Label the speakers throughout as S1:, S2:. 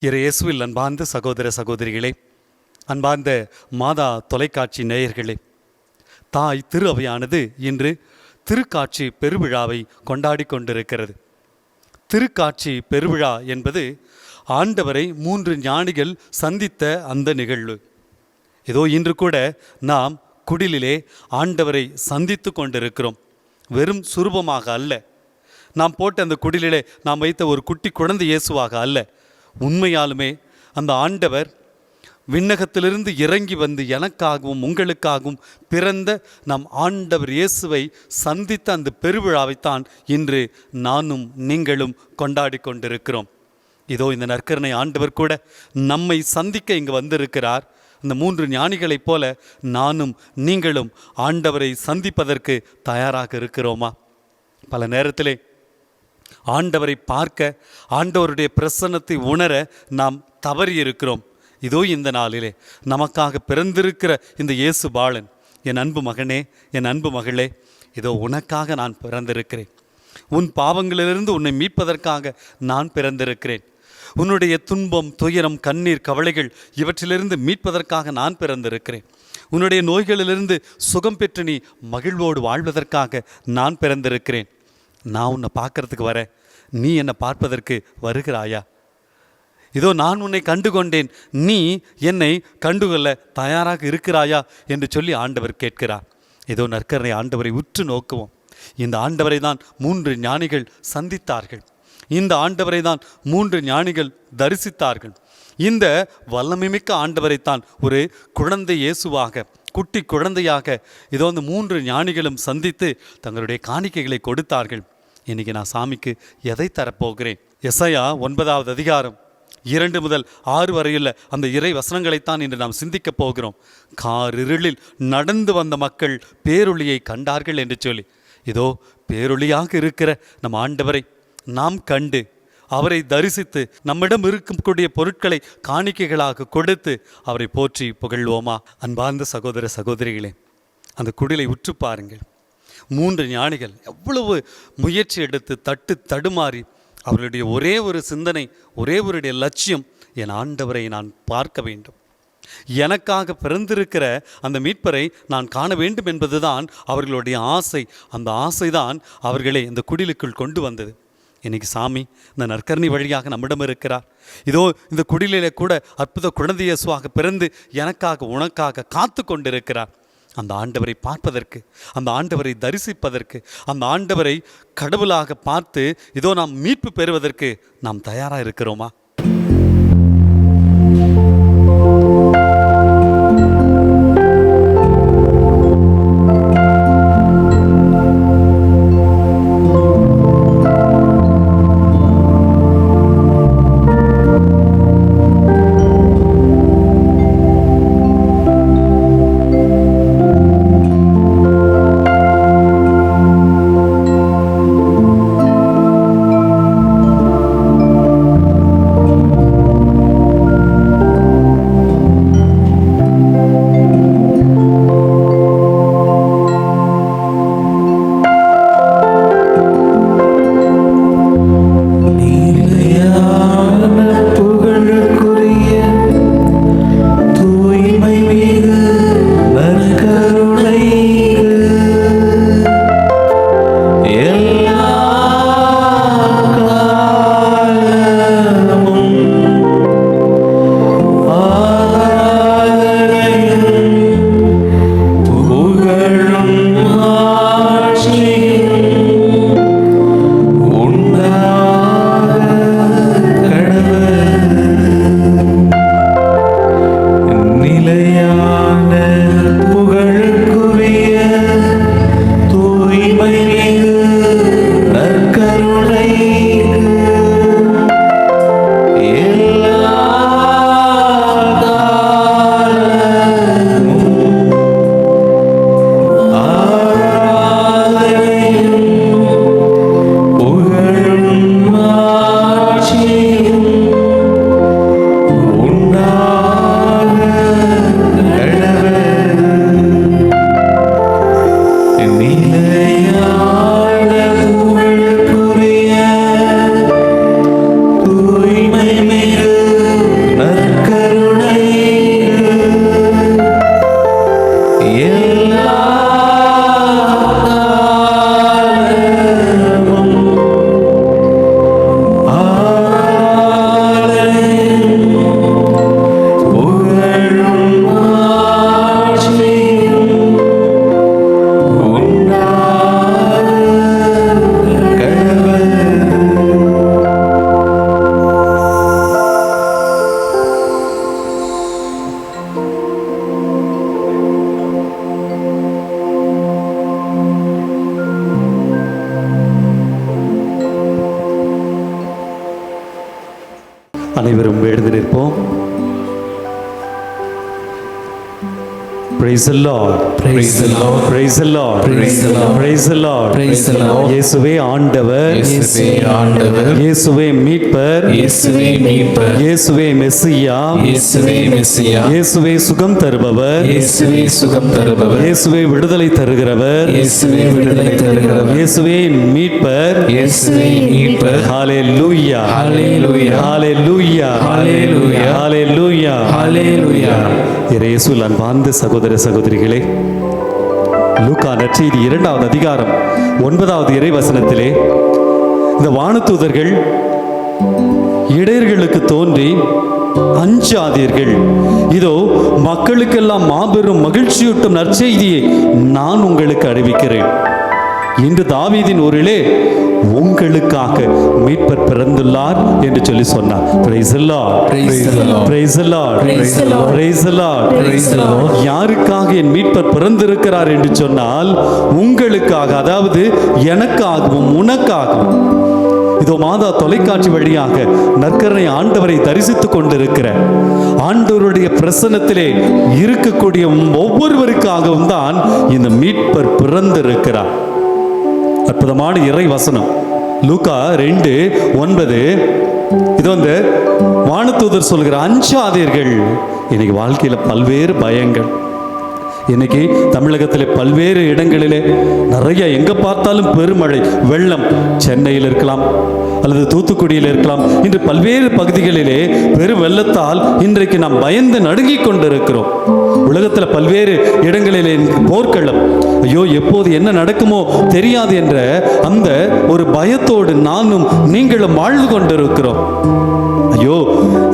S1: இயேசுவில் அன்பார்ந்த சகோதர சகோதரிகளே, அன்பார்ந்த மாதா தொலைக்காட்சி நேயர்களே, தாய் திரு அவையானது இன்று திருக்காட்சி பெருவிழாவை கொண்டாடி கொண்டிருக்கிறது. திருக்காட்சி பெருவிழா என்பது ஆண்டவரை 3 ஞானிகள் சந்தித்த அந்த நிகழ்வு. இதோ இன்று கூட நாம் குடிலிலே ஆண்டவரை சந்தித்து கொண்டிருக்கிறோம். வெறும் சுரூபமாக அல்ல, நாம் போட்ட அந்த குடிலிலே நாம் வைத்த ஒரு குட்டி குழந்தை இயேசுவாக அல்ல, உண்மையாலுமே அந்த ஆண்டவர் விண்ணகத்திலிருந்து இறங்கி வந்து எனக்காகவும் உங்களுக்காகவும் பிறந்த நம் ஆண்டவர் இயேசுவை சந்தித்த அந்த பெருவிழாவைத்தான் இன்று நானும் நீங்களும் கொண்டாடி கொண்டிருக்கிறோம். இதோ இந்த நற்கருணை ஆண்டவர் கூட நம்மை சந்திக்க இங்கு வந்திருக்கிறார். அந்த 3 ஞானிகளைப் போல நானும் நீங்களும் ஆண்டவரை சந்திப்பதற்கு தயாராக இருக்கிறோமா? பல நேரத்திலே ஆண்டவரை பார்க்க, ஆண்டவருடைய பிரசன்னத்தை உணர நாம் தவறி இருக்கிறோம். இதோ இந்த நாளிலே நமக்காக பிறந்திருக்கிற இந்த இயேசு பாலன், என் அன்பு மகனே, என் அன்பு மகளே, இதோ உனக்காக நான் பிறந்திருக்கிறேன். உன் பாவங்களிலிருந்து உன்னை மீட்பதற்காக நான் பிறந்திருக்கிறேன். உன்னுடைய துன்பம், துயரம், கண்ணீர், கவலைகள் இவற்றிலிருந்து மீட்பதற்காக நான் பிறந்திருக்கிறேன். உன்னுடைய நோய்களிலிருந்து சுகம் பெற்று நீ மகிழ்வோடு வாழ்வதற்காக நான் பிறந்திருக்கிறேன். நான் உன்னை பார்க்கறதுக்கு வரேன், நீ என்னை பார்ப்பதற்கு வருகிறாயா? இதோ நான் உன்னை கண்டுகொண்டேன், நீ என்னை கண்டுகொள்ள தயாராக இருக்கிறாயா என்று சொல்லி ஆண்டவர் கேட்கிறார். இதோ நற்கருணை ஆண்டவரை உற்று நோக்குவோம். இந்த ஆண்டவரை தான் 3 ஞானிகள் சந்தித்தார்கள். இந்த ஆண்டவரை தான் 3 ஞானிகள் தரிசித்தார்கள். இந்த வல்லமைமிக்க ஆண்டவரைத்தான் ஒரு குழந்தை இயேசுவாக, குட்டி குழந்தையாக இதோ அந்த 3 ஞானிகளும் சந்தித்து தங்களுடைய காணிக்கைகளை கொடுத்தார்கள். இன்னைக்கு நான் சாமிக்கு எதை தரப்போகிறேன்? எசாயா 9வது அதிகாரம் 2 முதல் 6 வரையுள்ள அந்த இறை வசனங்களைத்தான் இன்று நாம் சிந்திக்கப் போகிறோம். காரிருளில் நடந்து வந்த மக்கள் பேரொளியை கண்டார்கள் என்று சொல்லி, இதோ பேரொளியாக இருக்கிற நம் ஆண்டவரை நாம் கண்டு அவரை தரிசித்து நம்மிடம் இருக்கக்கூடிய பொருட்களை காணிக்கைகளாக கொடுத்து அவரை போற்றி புகழ்வோமா? அன்பார்ந்த சகோதர சகோதரிகளே, அந்த குடிலை உற்று பாருங்கள். 3 ஞானிகள் எவ்வளவு முயற்சி எடுத்து தடுமாறி அவர்களுடைய ஒரே ஒரு சிந்தனை, ஒரே ஒரு லட்சியம், என் ஆண்டவரை நான் பார்க்க வேண்டும், எனக்காக பிறந்திருக்கிற அந்த மீட்பரை நான் காண வேண்டும் என்பதுதான் அவர்களுடைய ஆசை. அந்த ஆசைதான் அவர்களை இந்த குடிலுக்குள் கொண்டு வந்தது. இன்னைக்கு சாமி இந்த நற்கருணை வழியாக நம்மிடம் இருக்கிறார். இதோ இந்த குடிலிலே கூட அற்புத குழந்தை இயேசுவாக பிறந்து எனக்காக உனக்காக காத்து கொண்டிருக்கிறார். அந்த ஆண்டவரை பார்ப்பதற்கு, அந்த ஆண்டவரை தரிசிப்பதற்கு, அந்த ஆண்டவரை கடவுளாக பார்த்து இதோ நாம் மீட்பு பெறுவதற்கு நாம் தயாராக இருக்கிறோமா? அனைவரும் எழுந்து நிற்போம். Praise the Lord.
S2: Praise the Lord.
S1: Praise the Lord.
S2: Praise the Lord.
S1: Praise the Lord.
S2: Praise the Lord.
S1: இயேசுவே ஆண்டவர்,
S2: இயேசுவே ஆண்டவர்,
S1: இயேசுவே மீட்பர்,
S2: இயேசுவே மீட்பர்,
S1: இயேசுவே மெசியா,
S2: இயேசுவே மெசியா,
S1: இயேசுவே சுகம் தருபவர்,
S2: இயேசுவே சுகம் தருபவர்,
S1: இயேசுவே விடுதலை தருகிறவர்,
S2: இயேசுவே விடுதலை தருகிறவர்,
S1: இயேசுவே மீட்பர்,
S2: இயேசுவே மீட்பர்.
S1: ஹalleluya,
S2: ஹalleluya,
S1: ஹalleluya,
S2: ஹalleluya,
S1: ஹalleluya,
S2: ஹalleluya.
S1: இயேசுவில் அன்பார்ந்த சகோதர சகோதரிகளே, லூக்கா நற்செய்தி 2வது அதிகாரம் 9வது இறைவசனத்திலே இந்த வானதூதர்கள் இடையர்களுக்கு தோன்றி, அஞ்சாதீர்கள், இதோ மக்களுக்கெல்லாம் மாபெரும் மகிழ்ச்சியூட்டும் நற்செய்தியை நான் உங்களுக்கு அறிவிக்கிறேன். இன்று தாவீதின் ஊரிலே உங்களுக்காக மீட்பர் பிறந்துள்ளார் என்று சொல்லி சொன்னார். Praise the Lord.
S2: Praise the Lord.
S1: Praise the Lord.
S2: Praise the Lord.
S1: Praise the Lord.
S2: Praise the Lord.
S1: யாருக்காக என் மீட்பர் பிறந்திருக்கிறார் என்று சொன்னால் உங்களுக்காக, அதாவது எனக்காகவும் உனக்காகவும். இதோ மாதா தொலைக்காட்சி வழியாக நற்கருணை ஆண்டவரை தரிசித்துக் கொண்டிருக்கிற ஆண்டவருடைய பிரசன்னத்திலே இருக்கக்கூடிய ஒவ்வொருவருக்காகவும் தான் இந்த மீட்பர் பிறந்திருக்கிறார். அற்புதமான இறை வசனம் லூக்கா 2:9. இது வானதூதர் சொல்கிற அஞ்சாதீர்கள். இன்னைக்கு வாழ்க்கையில பல்வேறு பயங்கள். இன்னைக்கு தமிழகத்தில் பல்வேறு இடங்களிலே நிறைய எங்க பார்த்தாலும் பெருமழை, வெள்ளம். சென்னையில் இருக்கலாம் அல்லது தூத்துக்குடியில் இருக்கலாம். இன்று பல்வேறு பகுதிகளிலே பெரும் வெள்ளத்தால் இன்றைக்கு நாம் பயந்து நடுங்கிக் கொண்டிருக்கிறோம். உலகத்தில் பல்வேறு இடங்களிலே போர்க்களம். ஐயோ, எப்போது என்ன நடக்குமோ தெரியாது என்ற அந்த ஒரு பயத்தோடு நானும் நீங்களும் வாழ்ந்து கொண்டிருக்கிறோம். ஐயோ,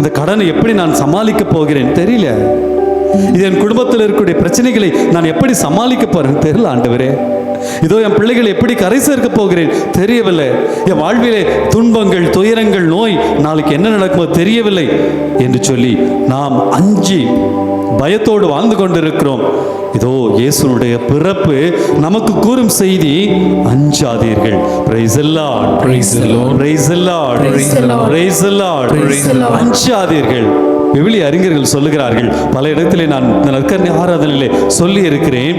S1: இந்த கடனை எப்படி நான் சமாளிக்க போகிறேன் தெரியல. இது என் குடும்பத்தில் இருக்கக்கூடிய பிரச்சனைகளை நான் எப்படி சமாளிக்க போறேன் தெரியல ஆண்டவரே. இதோ என் பிள்ளைகளை எப்படி கரை சேர்க்க போகிறேன் தெரியவில்லை. என் வாழ்விலே துன்பங்கள், துயரங்கள், நோய், நாளைக்கு என்ன நடக்குமோ தெரியவில்லை என்று சொல்லி நாம் அஞ்சி பயத்தோடு வாழ்ந்து கொண்டிருக்கிறோம். இதோ இயேசுனுடைய பிறப்பு நமக்கு கூறும் செய்தி, அஞ்சாதீர்கள். Praise the Lord.
S2: Praise the Lord.
S1: Praise the Lord.
S2: Praise the Lord.
S1: Praise the Lord.
S2: Praise the Lord.
S1: அஞ்சாதீர்கள். விவிலிய அறிஞர்கள் சொல்லுகிறார்கள், பல இடத்திலே நான் நற்கருணை ஆராதனையிலே சொல்லி இருக்கிறேன்.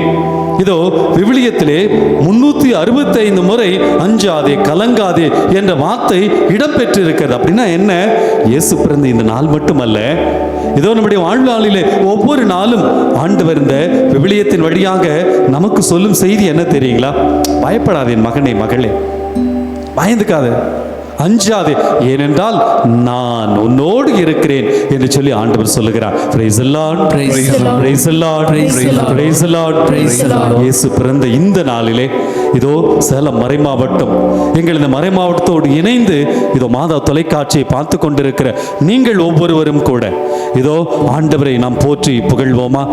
S1: இதோ விவிலியத்திலே 365 முறை அஞ்சாதே, கலங்காதே என்ற வார்த்தை இடம்பெற்றிருக்கிறது. அப்படின்னா என்ன? இயேசு பிறந்த இந்த நாள் மட்டுமல்ல, இதோ நம்முடைய வாழ்நாளிலே ஒவ்வொரு நாளும் ஆண்டவர் இந்த விவிலியத்தின் வழியாக நமக்கு சொல்லும் செய்தி என்ன தெரியுங்களா? பயப்படாதே என் மகனே, மகளே, பயந்துக்காத, அஞ்சாதே, ஏனென்றால் நான் உன்னோடு இருக்கிறேன் என்று சொல்லி ஆண்டவர் சொல்லுகிறார். Praise the Lord.
S2: Praise the Lord.
S1: Praise the Lord.
S2: Praise the Lord.
S1: Praise the Lord.
S2: Praise the Lord.
S1: இயேசு பிறந்த இந்த நாளிலே இதோ சேலம் மறைமாவட்டம், எங்கள் இந்த மறைமாவட்டத்தோடு இணைந்து இதோ மாதா தொலைக்காட்சியை பார்த்து கொண்டிருக்கிற நீங்கள் ஒவ்வொருவரும் கூட இதோ ஆண்டவரை நாம் போற்றி புகழ்வோமா?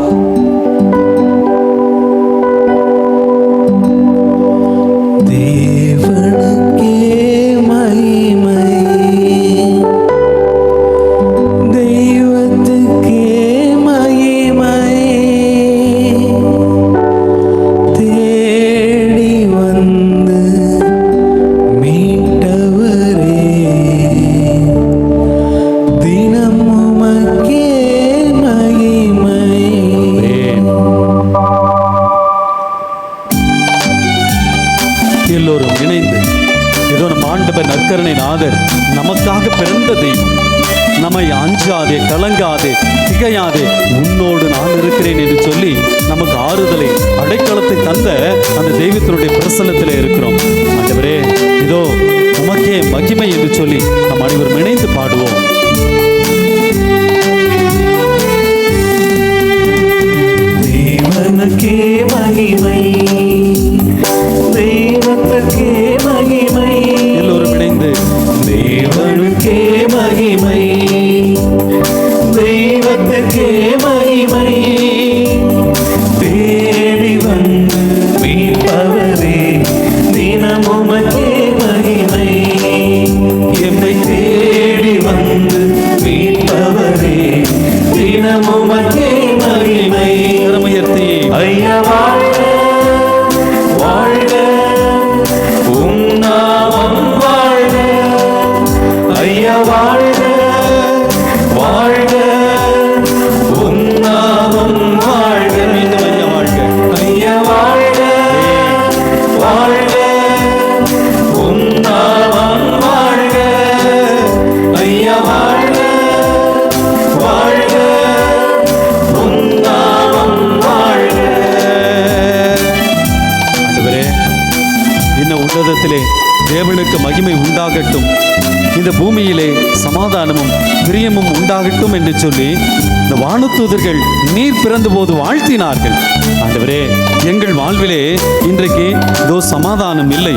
S1: எல்லோரும் இணைந்து இதோ நம் ஆண்டவர் நற்கருணை நாதர் நமக்காக பிறந்த தெய்வம், நம்மை அஞ்சாதே, கலங்காதே, திகையாதே, உன்னோடு நான் இருக்கிறேன் என்று சொல்லி நமக்கு ஆறுதலை, அடைக்கலத்தை தந்த அந்த தெய்வத்தினுடைய பிரசன்னத்தில் இருக்கிறோம். ஆண்டவரே, இதோ உமக்கே மகிமை என்று சொல்லி நம் அனைவரும் இணைந்து பாடுவோம்.
S3: தேவனுக்கே மகிமை, தெய்வத்துக்கே மகிமை,
S1: எல்லோரும் இணைந்து
S3: தேவனுக்கே மகிமை, தெய்வத்துக்கே மகிமை, தேடி வந்து மீட்பவரே தினமுமக்கே மகிமை, எம்மை தேடி வந்து மீட்பவரே தினமுமக்கே மகிமை.
S1: உயர்த்தி
S3: ஐயா வாழ்க, வாழ்க, உம் நாமம் வாழ்க, ஐயா வாழ்க,
S1: இந்த உன்னதத்திலே தேவனுக்கு மகிமை உண்டாகட்டும், இந்த பூமியிலே சமாதானமும் பிரியமும் உண்டாகட்டும் என்று சொல்லி இந்த வானதூதர்கள் நீர் பிறந்த போது வாழ்த்தினார்கள். ஆண்டவரே, எங்கள் வாழ்விலே இன்றைக்கு இதோ சமாதானம் இல்லை,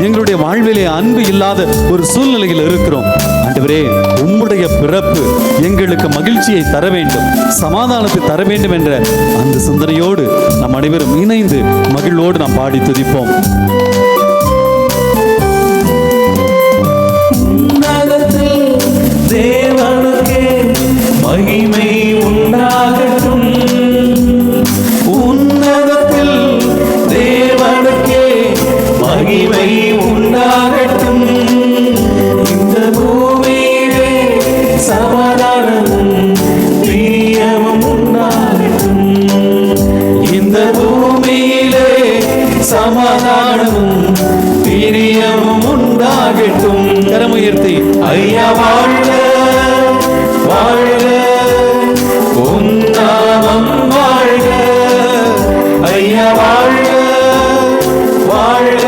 S1: எங்களுடைய வாழ்விலே அன்பு இல்லாத ஒரு சூழ்நிலையில் இருக்கிறோம். ஆண்டவரே, உம்முடைய பிறப்பு எங்களுக்கு மகிழ்ச்சியை தர வேண்டும், சமாதானத்தை தர வேண்டும் என்ற அந்த சிந்தனையோடு நம் அனைவரும் இணைந்து மகிழ்வோடு நாம் பாடி துதிப்போம்.
S3: தேவனுக்கே மகிமை உண்டாகட்டும், உன்னதத்தில் தேவனுக்கே மகிமை உண்டாகட்டும். இந்த பூமியிலே சமாதானமும் பிரியமும் உண்டாகட்டும், இந்த பூமியிலே சமாதானமும் பிரியமும் உண்டாகட்டும்.
S1: கரமுயர்த்தி
S3: ஐயா வாழ்க வாழ்க, உன் நாமம் வாழ்க. ஐயா வாழ்க வாழ்க,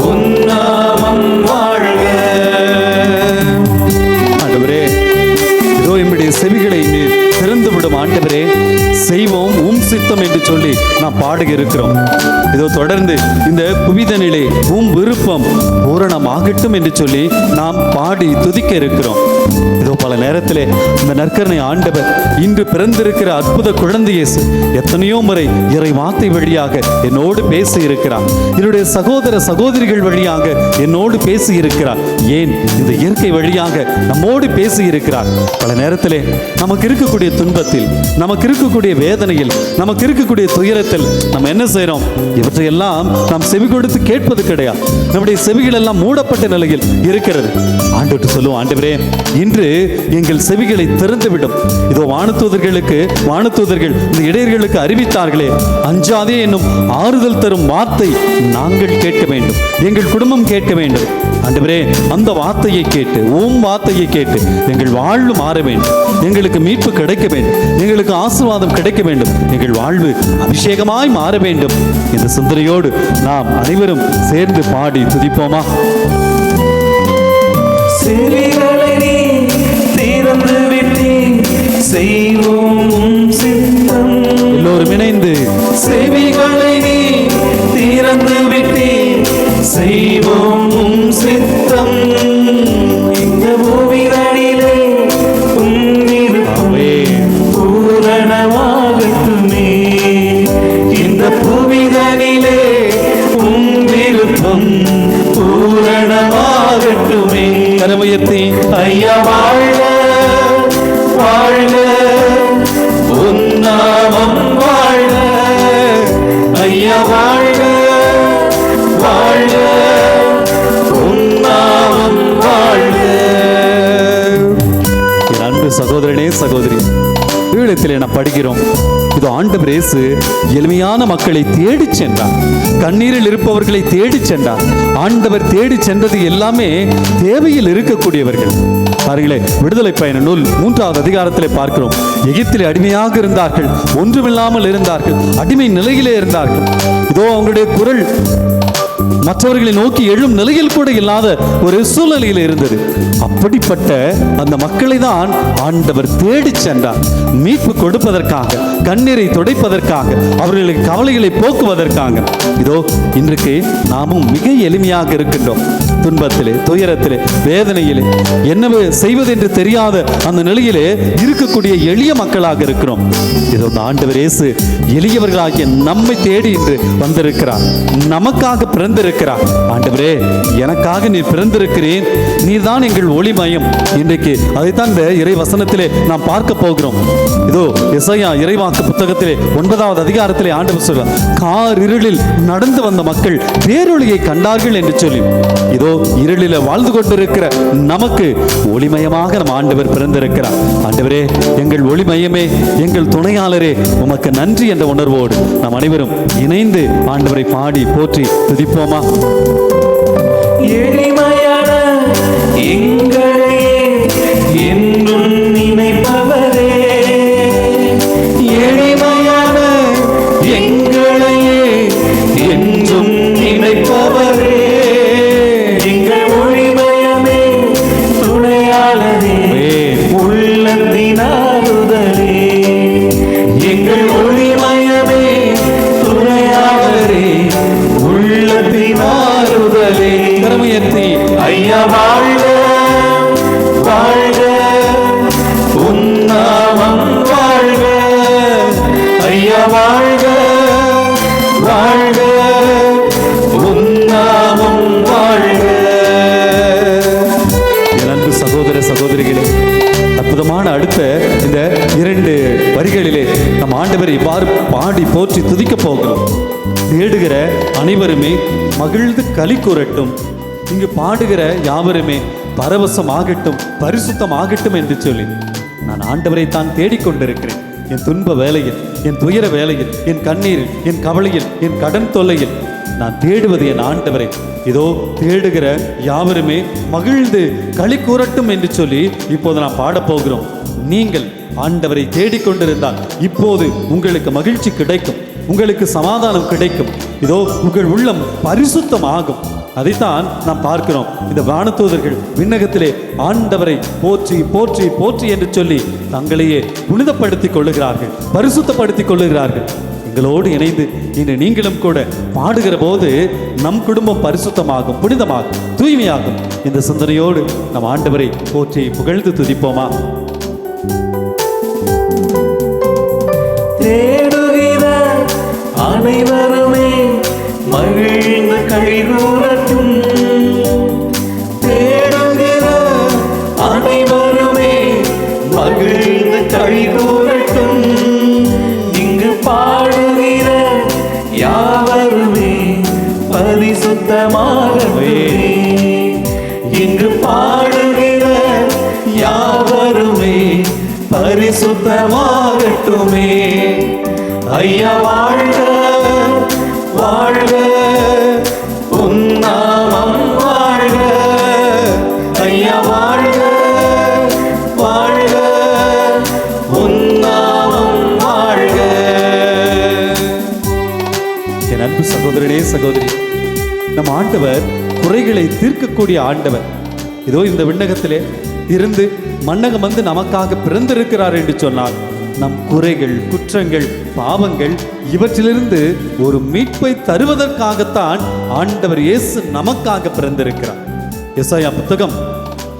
S3: உன் நாமம் வாழ்க.
S1: ஆண்டவரே, இதோ நம்முடைய செவிகளை நீர் திறந்து விடும். ஆண்டவரே, செய்வோம் உம் சித்தம் என்று சொல்லி நாம் பாடுக இருக்கிறோம். இதோ தொடர்ந்து இந்த புவிதனிலே உம் விருப்பம் பூரணமாகட்டும் என்று சொல்லி நாம் பாடி துதிக்க இருக்கிறோம். இதோ பல நேரத்திலே இந்த நற்கருணை ஆண்டவர் இன்று பிறந்திருக்கிற அற்புத குழந்தை இயேசு எத்தனையோ முறை இறை வார்த்தை வழியாக என்னோடு பேசி இருக்கிறார், என்னுடைய சகோதர சகோதரிகள் வழியாக என்னோடு பேசி இருக்கிறார், ஏன் இந்த இயற்கை வழியாக நம்மோடு பேசி இருக்கிறார். பல நேரத்திலே நமக்கு இருக்கக்கூடிய துன்பத்தில், நமக்கு இருக்கக்கூடிய வேதனையில், நமக்கு இருக்கக்கூடிய துயரத்தில் நம்ம என்ன செய்யறோம்? இவற்றையெல்லாம் நாம் செவி கொடுத்து கேட்பது கிடையாது. நம்முடைய செவிகள் எல்லாம் மூடப்பட்ட நிலையில் இருக்கிறது. ஆண்டவர்கிட்ட சொல்லுவோம், ஆண்டவரே, இன்று எங்கள் செவிகளை திறந்துவிடும். இதோ வானதூதர்கள் இந்த இடையர்களுக்கு அறிவித்தார்களே, அஞ்சாதே என்னும் ஆறுதல் தரும் வார்த்தை நாங்கள் கேட்க வேண்டும், எங்கள் குடும்பம் கேட்க வேண்டும். ஆண்டவரே, அந்த வார்த்தையை கேட்டு, உம் வார்த்தையை கேட்டு எங்கள் வாழ்வு மாற வேண்டும், எங்களுக்கு மீட்பு கிடைக்க வேண்டும், எங்களுக்கு ஆசீர்வாதம் கிடைக்க வேண்டும், எங்கள் வாழ்வு அபிஷேகமாய் மாற வேண்டும் என்ற சிந்தனையோடு நாம் அனைவரும் சேர்ந்து பாடி துதிப்போமா?
S3: செவிகளை நீ திறந்து விட்டீர், செய்வோம் சித்தம்.
S1: எல்லோரும் இணைந்து
S3: செவிகளை நீ திறந்து விட்டீர், செய்வோம் சித்தம். இந்த பூமிதனிலே உம் விருப்பம் பூரணமாகட்டுமே, இந்த பூமிதனிலே உம் விருப்பம் பூரணமாகட்டுமே.
S1: கரமுயர்த்தி
S3: ஐயா வாழ்க வாழ்க, உன் நாமம் வாழ்க. ஐயா வாழ்க வாழ்க, உன் நாமம் வாழ்க.
S1: என் அன்பு சகோதரனே சகோதரி, ஈழத்திலே நாம் படிக்கிறோம், இது ஆண்டவர் இயேசு எளிமையான மக்களை தேடி சென்றார், கண்ணீரில் இருப்பவர்களை தேடி சென்றார். ஆண்டவர் தேடி சென்றது எல்லாமே தேவையில் இருக்கக்கூடியவர்கள். பாருங்களே, விடுதலை பயண நூல் 3வது அதிகாரத்திலே பார்க்கிறோம். எகிப்திலே அடிமையாக இருந்தார்கள், ஒன்றுமில்லாமல் இருந்தார்கள், அடிமை நிலையிலே இருந்தார்கள். இதோ அவங்களுடைய குரல் மற்றவர்களை நோக்கி எழும் நிலையில் கூட இல்லாத ஒரு சூழ்நிலையில் இருந்தது. அப்படிப்பட்ட அந்த மக்களை தான் ஆண்டவர் தேடி சென்றார், மீட்பு கொடுப்பதற்காக, கண்ணீரை துடைப்பதற்காக, அவர்களுக்கு கவலைகளை போக்குவதற்காக. இதோ இன்றைக்கு நாமும் மிக எளிமையாக இருக்கின்றோம். துன்பத்திலே, துயரத்திலே, வேதனையிலே, என்ன செய்வது என்று தெரியாத அந்த நிலையிலே இருக்கக்கூடிய எளிய மக்களாக இருக்கிறோம். இதோ ஆண்டவர் இயேசு எளியவர்களாகிய நம்மை தேடி இன்று வந்திருக்கிறார், நமக்காக பிறந்திருக்கிறார். ஆண்டவரே, எனக்காக நீர் பிறந்திருக்கிறேன், நீர் தான் எங்கள் ஒளிமயம். இன்றைக்கு அதைத்தான் இந்த இறை வசனத்திலே நாம் பார்க்க போகிறோம். இதோ எசாயா இறைவாக்கு புத்தகத்திலே 9வது அதிகாரத்திலே ஆண்டவர் சொல்றார், கார் இருளில் நடந்து வந்த மக்கள் பேரொளியை கண்டார்கள் என்று சொல்லி, இதோ இருளில வாழ்ந்து கொண்டிருக்கிற நமக்கு ஒளிமயமாக நம் ஆண்டவர் பிறந்திருக்கிறார். ஆண்டவரே, எங்கள் ஒளிமயமே, எங்கள் துணையாளரே, உமக்கு நன்றி என்ற உணர்வோடு நாம் அனைவரும் இணைந்து ஆண்டவரை பாடி போற்றி துதிப்போமா?
S3: எளிமையான எங்களையே என்றும் நினைப்பவரே, எளிமையான எங்களையே என்றும் நினைப்பவரே,
S1: உயர்த்தி
S3: ஐயா வாழ்க வாழ்க உன்னாமம் வாழ்க ஐயா வாழ்க வாழ்க உன்னாமம் வாழ்க.
S1: என் அன்பு சகோதர சகோதரிகளே, அற்புதமான அடுத்த இந்த 2 வரிகளிலே நம் ஆண்டவரை இவ்வாறு பாடி போற்றி துதிக்கப் போகிறோம். தேடுகிற அனைவருமே மகிழ்ந்து களி கூறட்டும், இங்கு பாடுகிற யாவருமே பரவசமாகட்டும், பரிசுத்தமாகட்டும் என்று சொல்லி நான் ஆண்டவரை தான் தேடிக்கொண்டிருக்கிறேன். என் துன்ப வேளையில், என் துயர வேளையில், என் கண்ணீரில், என் கவலையில், என் கடன் தொல்லையில் நான் தேடுவது என் ஆண்டவரை. இதோ தேடுகிற யாவருமே மகிழ்ந்து களி கூறட்டும் என்று சொல்லி இப்போது நாம் பாடப்போகிறோம். நீங்கள் ஆண்டவரை தேடிக்கொண்டிருந்தால் இப்போது உங்களுக்கு மகிழ்ச்சி கிடைக்கும், உங்களுக்கு சமாதானம் கிடைக்கும். இதோ உங்கள் உள்ளம் பரிசுத்தமாகும். அதைத்தான் நாம் பார்க்கிறோம். இந்த வானதூதர்கள் விண்ணகத்திலே ஆண்டவரை போற்றி போற்றி போற்றி என்று சொல்லி தங்களையே புனிதப்படுத்திக் கொள்ளுகிறார்கள், பரிசுத்தப்படுத்திக் கொள்ளுகிறார்கள். எங்களோடு இணைந்து இன்று நீங்களும் கூட பாடுகிற போது நம் குடும்பம் பரிசுத்தமாகும், புனிதமாகும், தூய்மையாகும். இந்த சிந்தனையோடு நம் ஆண்டவரை போற்றி புகழ்ந்து துதிப்போமா?
S3: தேடுகிற அனைவருமே மகிழ்ந்து கைகூறட்டும், தேடுகிற அனைவருமே மகிழ்ந்து கைகூறட்டும். இங்கு பாடுகிற யாவருமே பரிசுத்தமாகவே, இங்கு பாடுகிற யாவருமே பரிசுத்தமாகட்டுமே. ஐயா வாழ்க வாழ்க உன்னாமம் வாழ்க ஐயா வாழ்க வாழ்க உன்னாமம் வாழ்க.
S1: என் அன்பு சகோதரனே சகோதரி, நம் ஆண்டவர் குறைகளை தீர்க்கக்கூடிய ஆண்டவர். இதோ இந்த விண்ணகத்திலே இருந்து மன்னகம் வந்து நமக்காக பிறந்திருக்கிறார் என்று சொன்னார். நம் குறைகள், குற்றங்கள், பாவங்கள் இவற்றிலிருந்து ஒரு மீட்பை தருவதற்காகத்தான் ஆண்டவர் இயேசு நமக்காக பிறந்திருக்கிறார். எசாயா புத்தகம்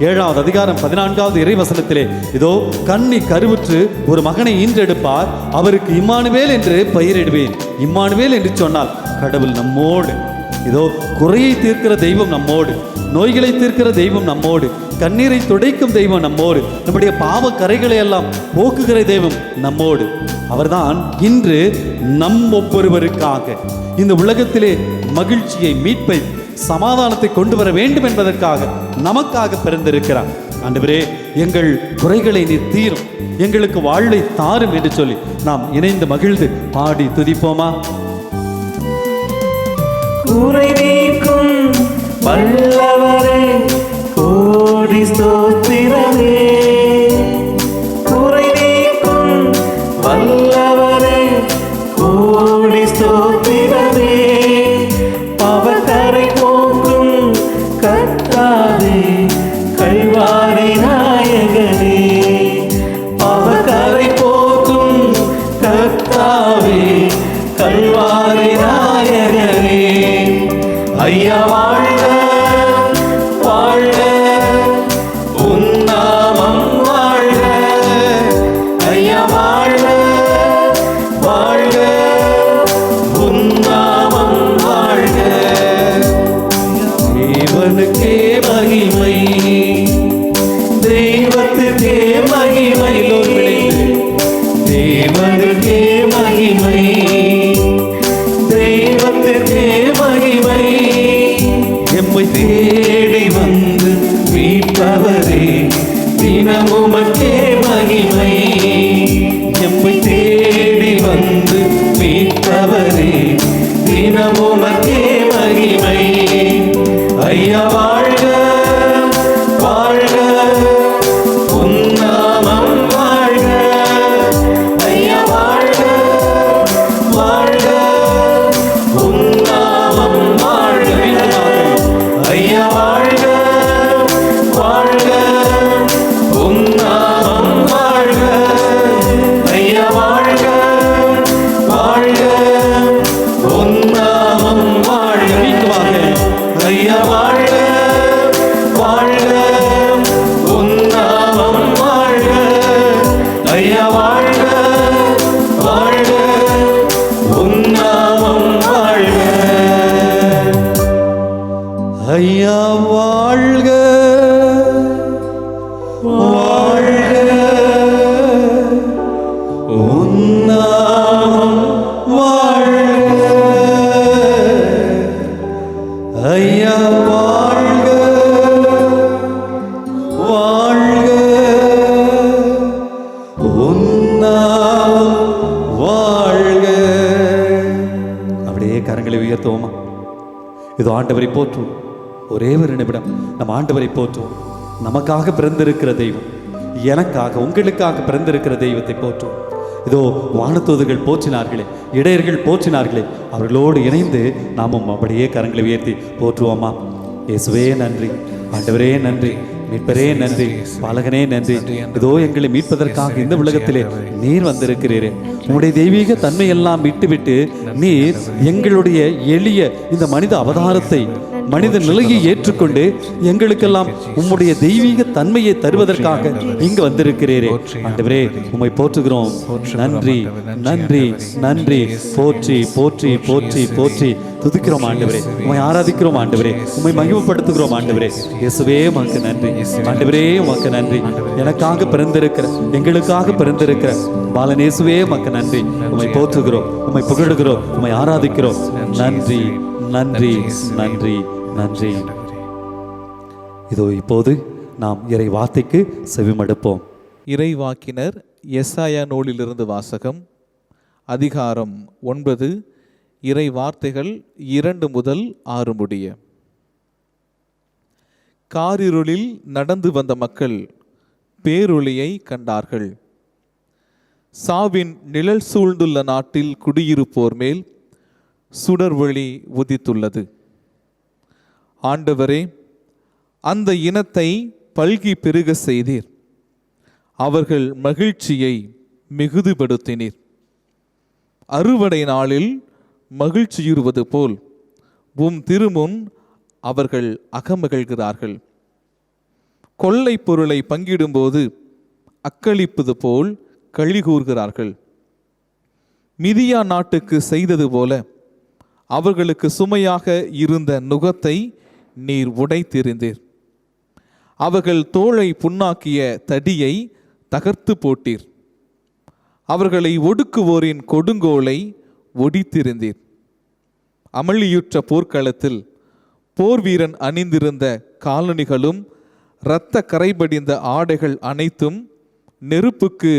S1: 7வது அதிகாரம் 14வது இறைவசனத்திலே இதோ கன்னி கருவுற்று ஒரு மகனை ஈன்றெடுப்பார், அவருக்கு இம்மானுவேல் என்று பெயரிடுவேன். இம்மானுவேல் என்று சொன்னால் கடவுள் நம்மோடு. இதோ குறையை தீர்க்கிற தெய்வம் நம்மோடு, நோய்களை தீர்க்கிற தெய்வம் நம்மோடு, கண்ணீரை துடைக்கும் தெய்வம் நம்மோடு, நம்முடைய பாவ கரைகளை எல்லாம் போக்குகிற தெய்வம் நம்மோடு. அவர்தான் இன்று நம் ஒவ்வொருவருக்காக இந்த உலகத்திலே மகிழ்ச்சியை, மீட்பை, சமாதானத்தை கொண்டு வர வேண்டும் என்பதற்காக நமக்காக பிறந்திருக்கிறார். ஆண்டவரே, எங்கள் குறைகளை நீர் தீரும், எங்களுக்கு வாழ்வை தாரும் என்று சொல்லி நாம் இணைந்து மகிழ்ந்து பாடி துதிப்போமா?
S3: குறை நீக்கும் வல்லவரே கோடி ஸ்தோத்திரமே, குறை நீக்கும் வல்லவரே கோடி ஸ்தோத்திரமே. பாவக்கரை போக்கும் கர்த்தாவே கல்வாரி நாயகனே, பாவக்கரை போக்கும் கர்த்தாவே கல்வாரி நாயகனே. ஐயா வாழ்க வாழ்க உன்னாமம் வாழ்க ஐயா வாழ்க வாழ்க உன்னாமம் வாழ்க. தேவனுக்கே மகிமை, தெய்வத்துக்கே மகிமை, தேவனுக்கே மகிமை, தெய்வத்துக்கே மகிமை. எம்மை தேடி வந்து மீட்பவரே தினமுமக்கே மகிமை, எம்மை தேடி வந்து மீட்பவரே தினமுமக்கே மகிமை. ஐயா வாழ்க வாழ்க உன்னாமம் வாழ்க ஐயா வாழ்க வாழ்க உன்னாமம் வாழ்க ஐயா வாழ்க வாழ்க உன்னாமம் வாழ்க ஐயா வாழ்க வாழ்க உன்னாமம் வாழ்க ஐயா வாழ்க
S1: ஐயா வாழ்க வாழ்க, உன்னாமம் வாழ்க. ஐயா வாழ்க வாழ்க, உன்னாமம் வாழ்க. அப்படியே கரங்களை உயர்த்துவோமா? இது ஆண்டவரை போற்றுவோம். ஒரே ஒரு நிமிடம் நம்ம ஆண்டவரை போற்றுவோம். நமக்காக பிறந்திருக்கிற தெய்வம், எனக்காக உங்களுக்காக பிறந்திருக்கிற தெய்வத்தை போற்றுவோம். இதோ வானதூதர்கள் போற்றினார்களே, இடையர்கள் போற்றினார்களே, அவர்களோடு இணைந்து நாமும் அப்படியே கரங்களை உயர்த்தி போற்றுவோமா? இயேசுவே நன்றி, ஆண்டவரே நன்றி, மீட்பரே நன்றி, பாலகனே நன்றி. இதோ எங்களை மீட்பதற்காக இந்த உலகத்திலே நீர் வந்திருக்கிறீரே. உங்களுடைய தெய்வீக தன்மையெல்லாம் விட்டுவிட்டு நீர் எங்களுடைய எளிய இந்த மனித அவதாரத்தை, மனித நிலையை ஏற்றுக்கொண்டு எங்களுக்கெல்லாம் உம்முடைய தெய்வீக தன்மையை தருவதற்காக இங்கு வந்திருக்கிறீரே. ஆண்டவரே உம்மை போற்றுகிறோம். நன்றி நன்றி நன்றி. போற்றி போற்றி போற்றி போற்றி துதிக்கிறோம் ஆண்டவரே. உம்மை ஆராதிக்கிறோம் ஆண்டவரே. உம்மை மகிமைப்படுத்துகிறோம் ஆண்டவரே. இயேசுவே உமக்கு நன்றி. ஆண்டவரே உமக்கு நன்றி. எனக்காக பிறந்திருக்கிற, எங்களுக்காக பிறந்திருக்கிற பாலனேசுவே உமக்கு நன்றி. உம்மை போற்றுகிறோம், உம்மை புகழுகிறோம், உம்மை ஆராதிக்கிறோம். நன்றி நன்றி நன்றி நன்றி. இதோ இப்போது நாம் இறை வார்த்தைக்கு செவிமடுப்போம்.
S4: இறைவாக்கினர் எசாயா நூலிலிருந்து வாசகம். அதிகாரம் 9, இறை வார்த்தைகள் 2 முதல் 6 முடிய. காரிருளில் நடந்து வந்த மக்கள் பேரொளியை கண்டார்கள். சாவின் நிழல் சூழ்ந்துள்ள நாட்டில் குடியிருப்போர் மேல் சுடர்வொளி உதித்துள்ளது. ஆண்டவரே, அந்த இனத்தை பல்கி பெருக செய்தீர். அவர்கள் மகிழ்ச்சியை மிகுதிப்படுத்தினீர். அறுவடை நாளில் மகிழ்ச்சியுறுவது போல் உம் திருமுன் அவர்கள் அகமகிழ்கிறார்கள். கொள்ளை பொருளை பங்கிடும்போது அக்களிப்பது போல் களி கூர்கிறார்கள். மிதியா நாட்டுக்கு செய்தது போல அவர்களுக்கு சுமையாக இருந்த நுகத்தை நீர் உடைத்தெறிந்தீர். அவர்கள் தோளை புண்ணாக்கிய தடியை தகர்த்து போட்டீர். அவர்களை ஒடுக்குவோரின் கொடுங்கோலை ஒடித்திருந்தீர். அமளியுற்ற போர்க்களத்தில் போர் வீரன் அணிந்திருந்த காலணிகளும் இரத்த கரைபடிந்த ஆடைகள் அனைத்தும் நெருப்புக்கு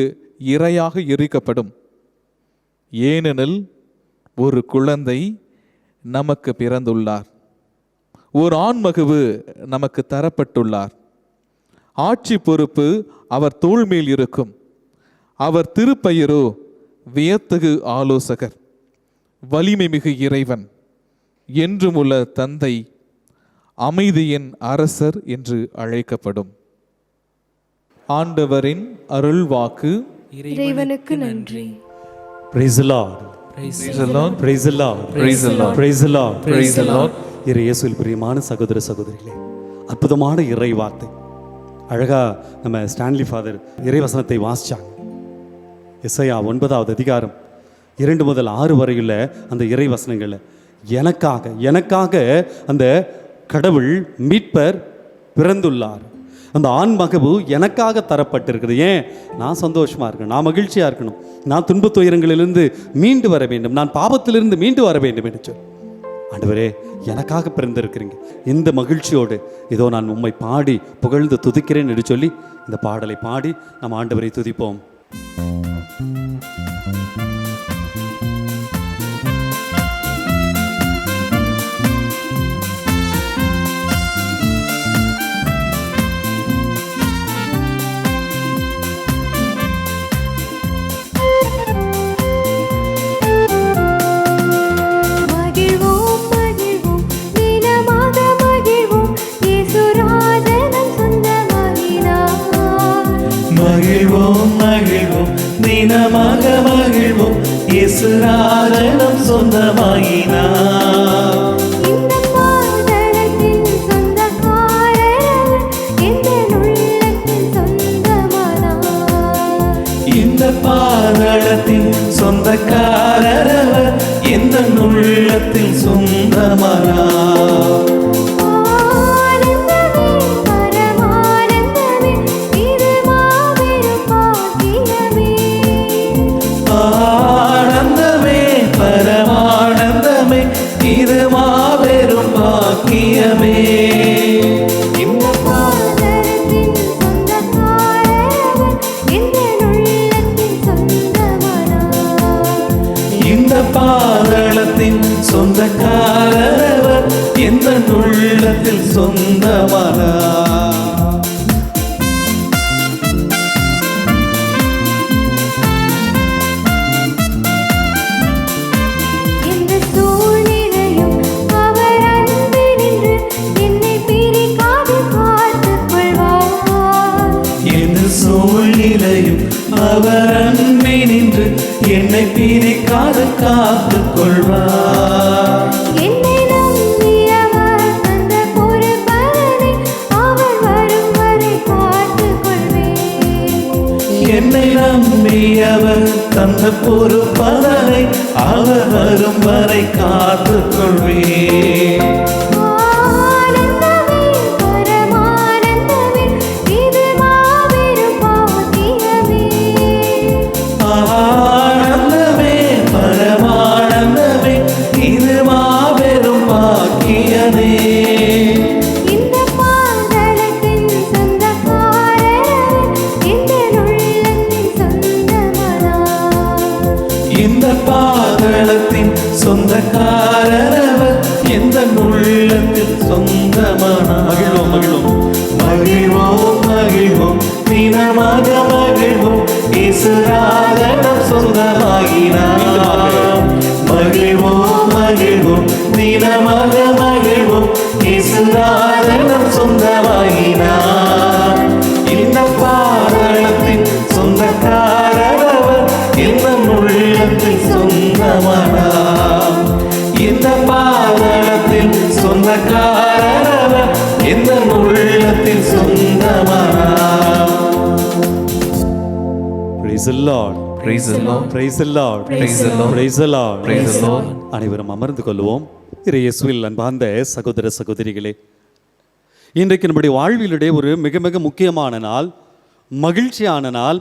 S4: இரையாக எரிக்கப்படும். ஏனெனில் ஒரு குழந்தை நமக்கு பிறந்துள்ளார், ஓர் ஆண்மகவு நமக்கு தரப்பட்டுள்ளார். ஆட்சி பொறுப்பு அவர் தோள் மேல் இருக்கும். அவர் திருப்பெயரோ வியத்தகு ஆலோசகர், வலிமை மிகு இறைவன், என்றுமுள்ள தந்தை, அமைதியின் அரசர் என்று அழைக்கப்படும். ஆண்டவரின் அருள்வாக்கு.
S2: இறைவனுக்கு நன்றி.
S1: Praise the Lord.
S4: Praise the Lord.
S1: Praise the Lord.
S4: Praise the Lord.
S1: Praise the Lord.
S4: Praise the Lord.
S1: இறை இயேசுவில் பிரியமான சகோதர சகோதரிகளே, அற்புதமான இறை வார்த்தை. அழகா நம்ம ஸ்டான்லி ஃபாதர் இறை வசனத்தை வாசிச்சாங்க. எசாயா 9வது அதிகாரம் 2 முதல் 6 வரையுள்ள அந்த இறை வசனங்கள்ல எனக்காக அந்த கடவுள் மீட்பர் பிறந்துள்ளார். அந்த ஆண் மகவு எனக்காக தரப்பட்டிருக்குது. ஏன்? நான் சந்தோஷமா இருக்கணும், நான் மகிழ்ச்சியா இருக்கணும், நான் துன்பத் துயரங்களிலிருந்து மீண்டு வர வேண்டும், நான் பாவத்திலிருந்து மீண்டு வர வேண்டும் என்று சொல்லி ஆண்டவரே எனக்காக பிறந்திருக்கிறீங்க. இந்த மகிழ்ச்சியோடு இதோ நான் உம்மை பாடி புகழ்ந்து துதிக்கிறேன் என்று சொல்லி இந்த பாடலை பாடி நாம் ஆண்டவரை துதிப்போம்.
S3: தினமாக மகிழ்வோம், இயேசு ராஜனம் சொந்தமாயினார். இந்த பாதளத்தின் சொந்தக்காரர் எந்த உள்ளத்தில் சொந்தமானார். பாக்கியமே.
S2: இந்த பாதரத்தின் சொந்தக்காரவர் எந்த உள்ளத்தின் சொந்தமானார்.
S3: இந்த பாதளத்தின் சொந்தக்காரவர் எந்த உள்ளத்தில் சொந்தமானார்.
S2: எந்த சூழ்நிலையும் அவர் அன்பினின்று என்னை பிரிக்காது காத்துக் கொள்வார்.
S3: எந்த சூழ்நிலையும் அவர் அன்பினின்று என்னை பிரிக்காது காத்துக் கொள்வார்.
S2: என்னை நம்பியவர் தந்த பொறுப்பதனை அவர் வரும் வரை காத்துக் கொள்வேன்.
S3: என்னை நம்பியவர் தந்த பொறுப்பதனை அவர் வரும் வரை காத்துக் கொள்வேன்.
S2: ஆனந்தமே பரமானந்தமே இது மாபெரும் பாக்கியமே.
S3: ஆனந்தமே பரமானந்தமே இது மாபெரும் பாக்கியமே.
S2: இந்த பாதளத்தின் சொந்தக்காரர் எந்த உள்ளத்தின் சொந்தமானார்.
S3: இந்த பாதளத்தின் சொந்தக்காரவர் எந்த உள்ளத்தில் சொந்தமானார். மகிழ்வோம் மகிழ்வோம் மகிழ்வோம் மகிழ்வோம் தினமாக மகிழ்வோம் இயேசுராஜனம் சொந்தமாகினார். மகிழ்வோம் மகிழ்வோம் தினமாக மகிழ்வோம் இயேசுராஜனம் சொந்தமாகினார். இந்த பாதளத்தின் சொந்தக்காரவர் எந்த உள்ளத்தில் சொந்தமானார். இந்த பாதளத்தில் சொந்தக்காரவர் எந்த உள்ளத்தில் சொந்தமானார்.
S1: Praise the Lord.
S4: Praise the Lord.
S1: Praise the Lord.
S4: Praise the Lord.
S1: Praise the Lord.
S4: Praise the Lord.
S1: அனைவரும் அமர்ந்து கொள்வோம். இயேசுவில் அன்பார்ந்த சகோதர சகோதரிகளே, இன்றைக்கு நம்முடைய வாழ்விலுடைய ஒரு மிக மிக முக்கியமான நாள், மகிழ்ச்சியான நாள்.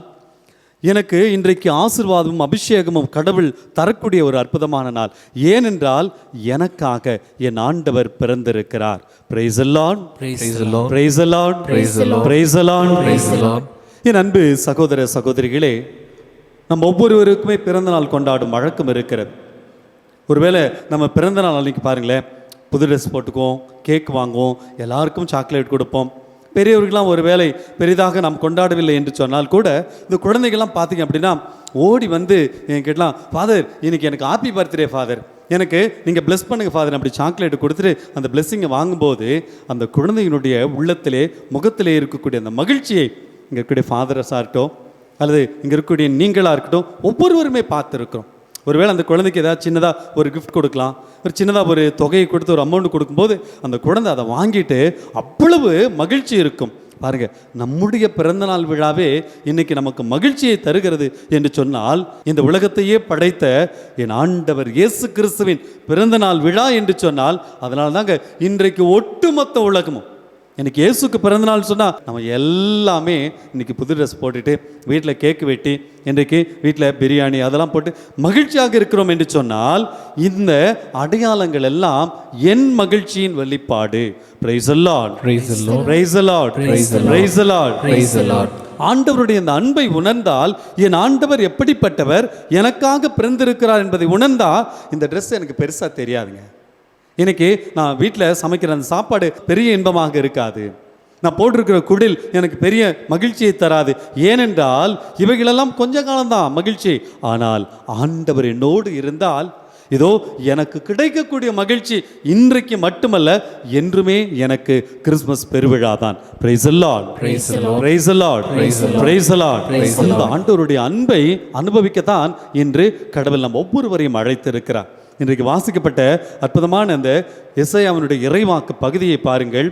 S1: எனக்கு இன்றைக்கு ஆசீர்வாதமும் அபிஷேகமும் கடவுள் தரக்கூடிய ஒரு அற்புதமான நாள். ஏனென்றால் எனக்காக என் ஆண்டவர் பிறந்திருக்கிறார். Praise the Lord.
S4: Praise the Lord.
S1: Praise the Lord.
S4: Praise the Lord.
S1: Praise the Lord.
S4: Praise the Lord.
S1: என் அன்பு சகோதர சகோதரிகளே, நம்ம ஒவ்வொருவருக்குமே பிறந்த நாள் கொண்டாடும் வழக்கம் இருக்கிறது. ஒருவேளை நம்ம பிறந்த நாள் அன்னைக்கு பாருங்களேன், புது ட்ரெஸ் போட்டுக்குவோம், கேக் வாங்குவோம், எல்லாருக்கும் சாக்லேட் கொடுப்போம். பெரியவர்கள்லாம் ஒரு வேளை பெரிதாக நாம் கொண்டாடவில்லை என்று சொன்னால் கூட இந்த குழந்தைகள்லாம் பார்த்தீங்க அப்படின்னா ஓடி வந்து என்கிட்டலாம், ஃபாதர் இன்னைக்கு எனக்கு ஹாப்பி பர்த்டே ஃபாதர், எனக்கு நீங்கள் ப்ளெஸ் பண்ணுங்கள் ஃபாதர், அப்படி சாக்லேட் கொடுத்துட்டு அந்த பிளெஸ்ஸிங்கை வாங்கும்போது அந்த குழந்தையினுடைய உள்ளத்திலே முகத்திலே இருக்கக்கூடிய அந்த மகிழ்ச்சியை இங்கே இருக்கக்கூடிய ஃபாதரஸாக இருக்கட்டும் அல்லது இங்கே இருக்கக்கூடிய நீங்களாக இருக்கட்டும் ஒவ்வொருவருமே பார்த்துருக்குறோம். ஒருவேளை அந்த குழந்தைக்கு ஏதாவது சின்னதாக ஒரு கிஃப்ட் கொடுக்கலாம், ஒரு சின்னதாக ஒரு தொகையை கொடுத்து ஒரு அமௌண்ட் கொடுக்கும்போது அந்த குழந்தை அதை வாங்கிட்டு அவ்வளவு மகிழ்ச்சி இருக்கும். பாருங்க, நம்முடைய பிறந்தநாள் விழாவே இன்னைக்கு நமக்கு மகிழ்ச்சியை தருகிறது என்று சொன்னால், இந்த உலகத்தையே படைத்த என் ஆண்டவர் இயேசு கிறிஸ்துவின் பிறந்தநாள் விழா என்று சொன்னால், அதனால தாங்க இன்றைக்கு ஒட்டுமொத்த உலகமும் எனக்கு இயேசுக்கு பிறந்தநாள் சொன்னால் நம்ம எல்லாமே இன்னைக்கு புது ட்ரெஸ் போட்டுட்டு வீட்டில் கேக்கு வெட்டி இன்றைக்கு வீட்டில் பிரியாணி அதெல்லாம் போட்டு மகிழ்ச்சியாக இருக்கிறோம் என்று சொன்னால், இந்த அடையாளங்கள் எல்லாம் என் மகிழ்ச்சியின் வெளிப்பாடு. Praise the Lord.
S4: Praise the Lord.
S1: Praise the Lord.
S4: Praise the Lord.
S1: Praise the Lord.
S4: Praise the Lord.
S1: ஆண்டவருடைய இந்த அன்பை உணர்ந்தால், என் ஆண்டவர் எப்படிப்பட்டவர், எனக்காக பிறந்திருக்கிறார் என்பதை உணர்ந்தால் இந்த ட்ரெஸ் எனக்கு பெருசாக தெரியாதுங்க. இன்னைக்கு நான் வீட்டில் சமைக்கிற அந்த சாப்பாடு பெரிய இன்பமாக இருக்காது, நான் போட்டிருக்கிற குடில் எனக்கு பெரிய மகிழ்ச்சியை தராது. ஏனென்றால் இவைகளெல்லாம் கொஞ்ச காலம்தான் மகிழ்ச்சி. ஆனால் ஆண்டவர் என்னோடு இருந்தால் இதோ எனக்கு கிடைக்கக்கூடிய மகிழ்ச்சி இன்றைக்கு மட்டுமல்ல, என்றுமே எனக்கு கிறிஸ்மஸ் பெருவிழா தான். Praise the Lord.
S4: Praise the Lord.
S1: Praise the Lord.
S4: Praise the Lord.
S1: Praise the Lord.
S4: Praise the
S1: அந்த
S4: Lord.
S1: ஆண்டவருடைய அன்பை அனுபவிக்கத்தான் இன்று கடவுள் நம் ஒவ்வொருவரையும் அழைத்திருக்கிறார். இன்றைக்கு வாசிக்கப்பட்ட அற்புதமான அந்த எசாயாவினுடைய இறைவாக்கு பகுதியை பாருங்கள்.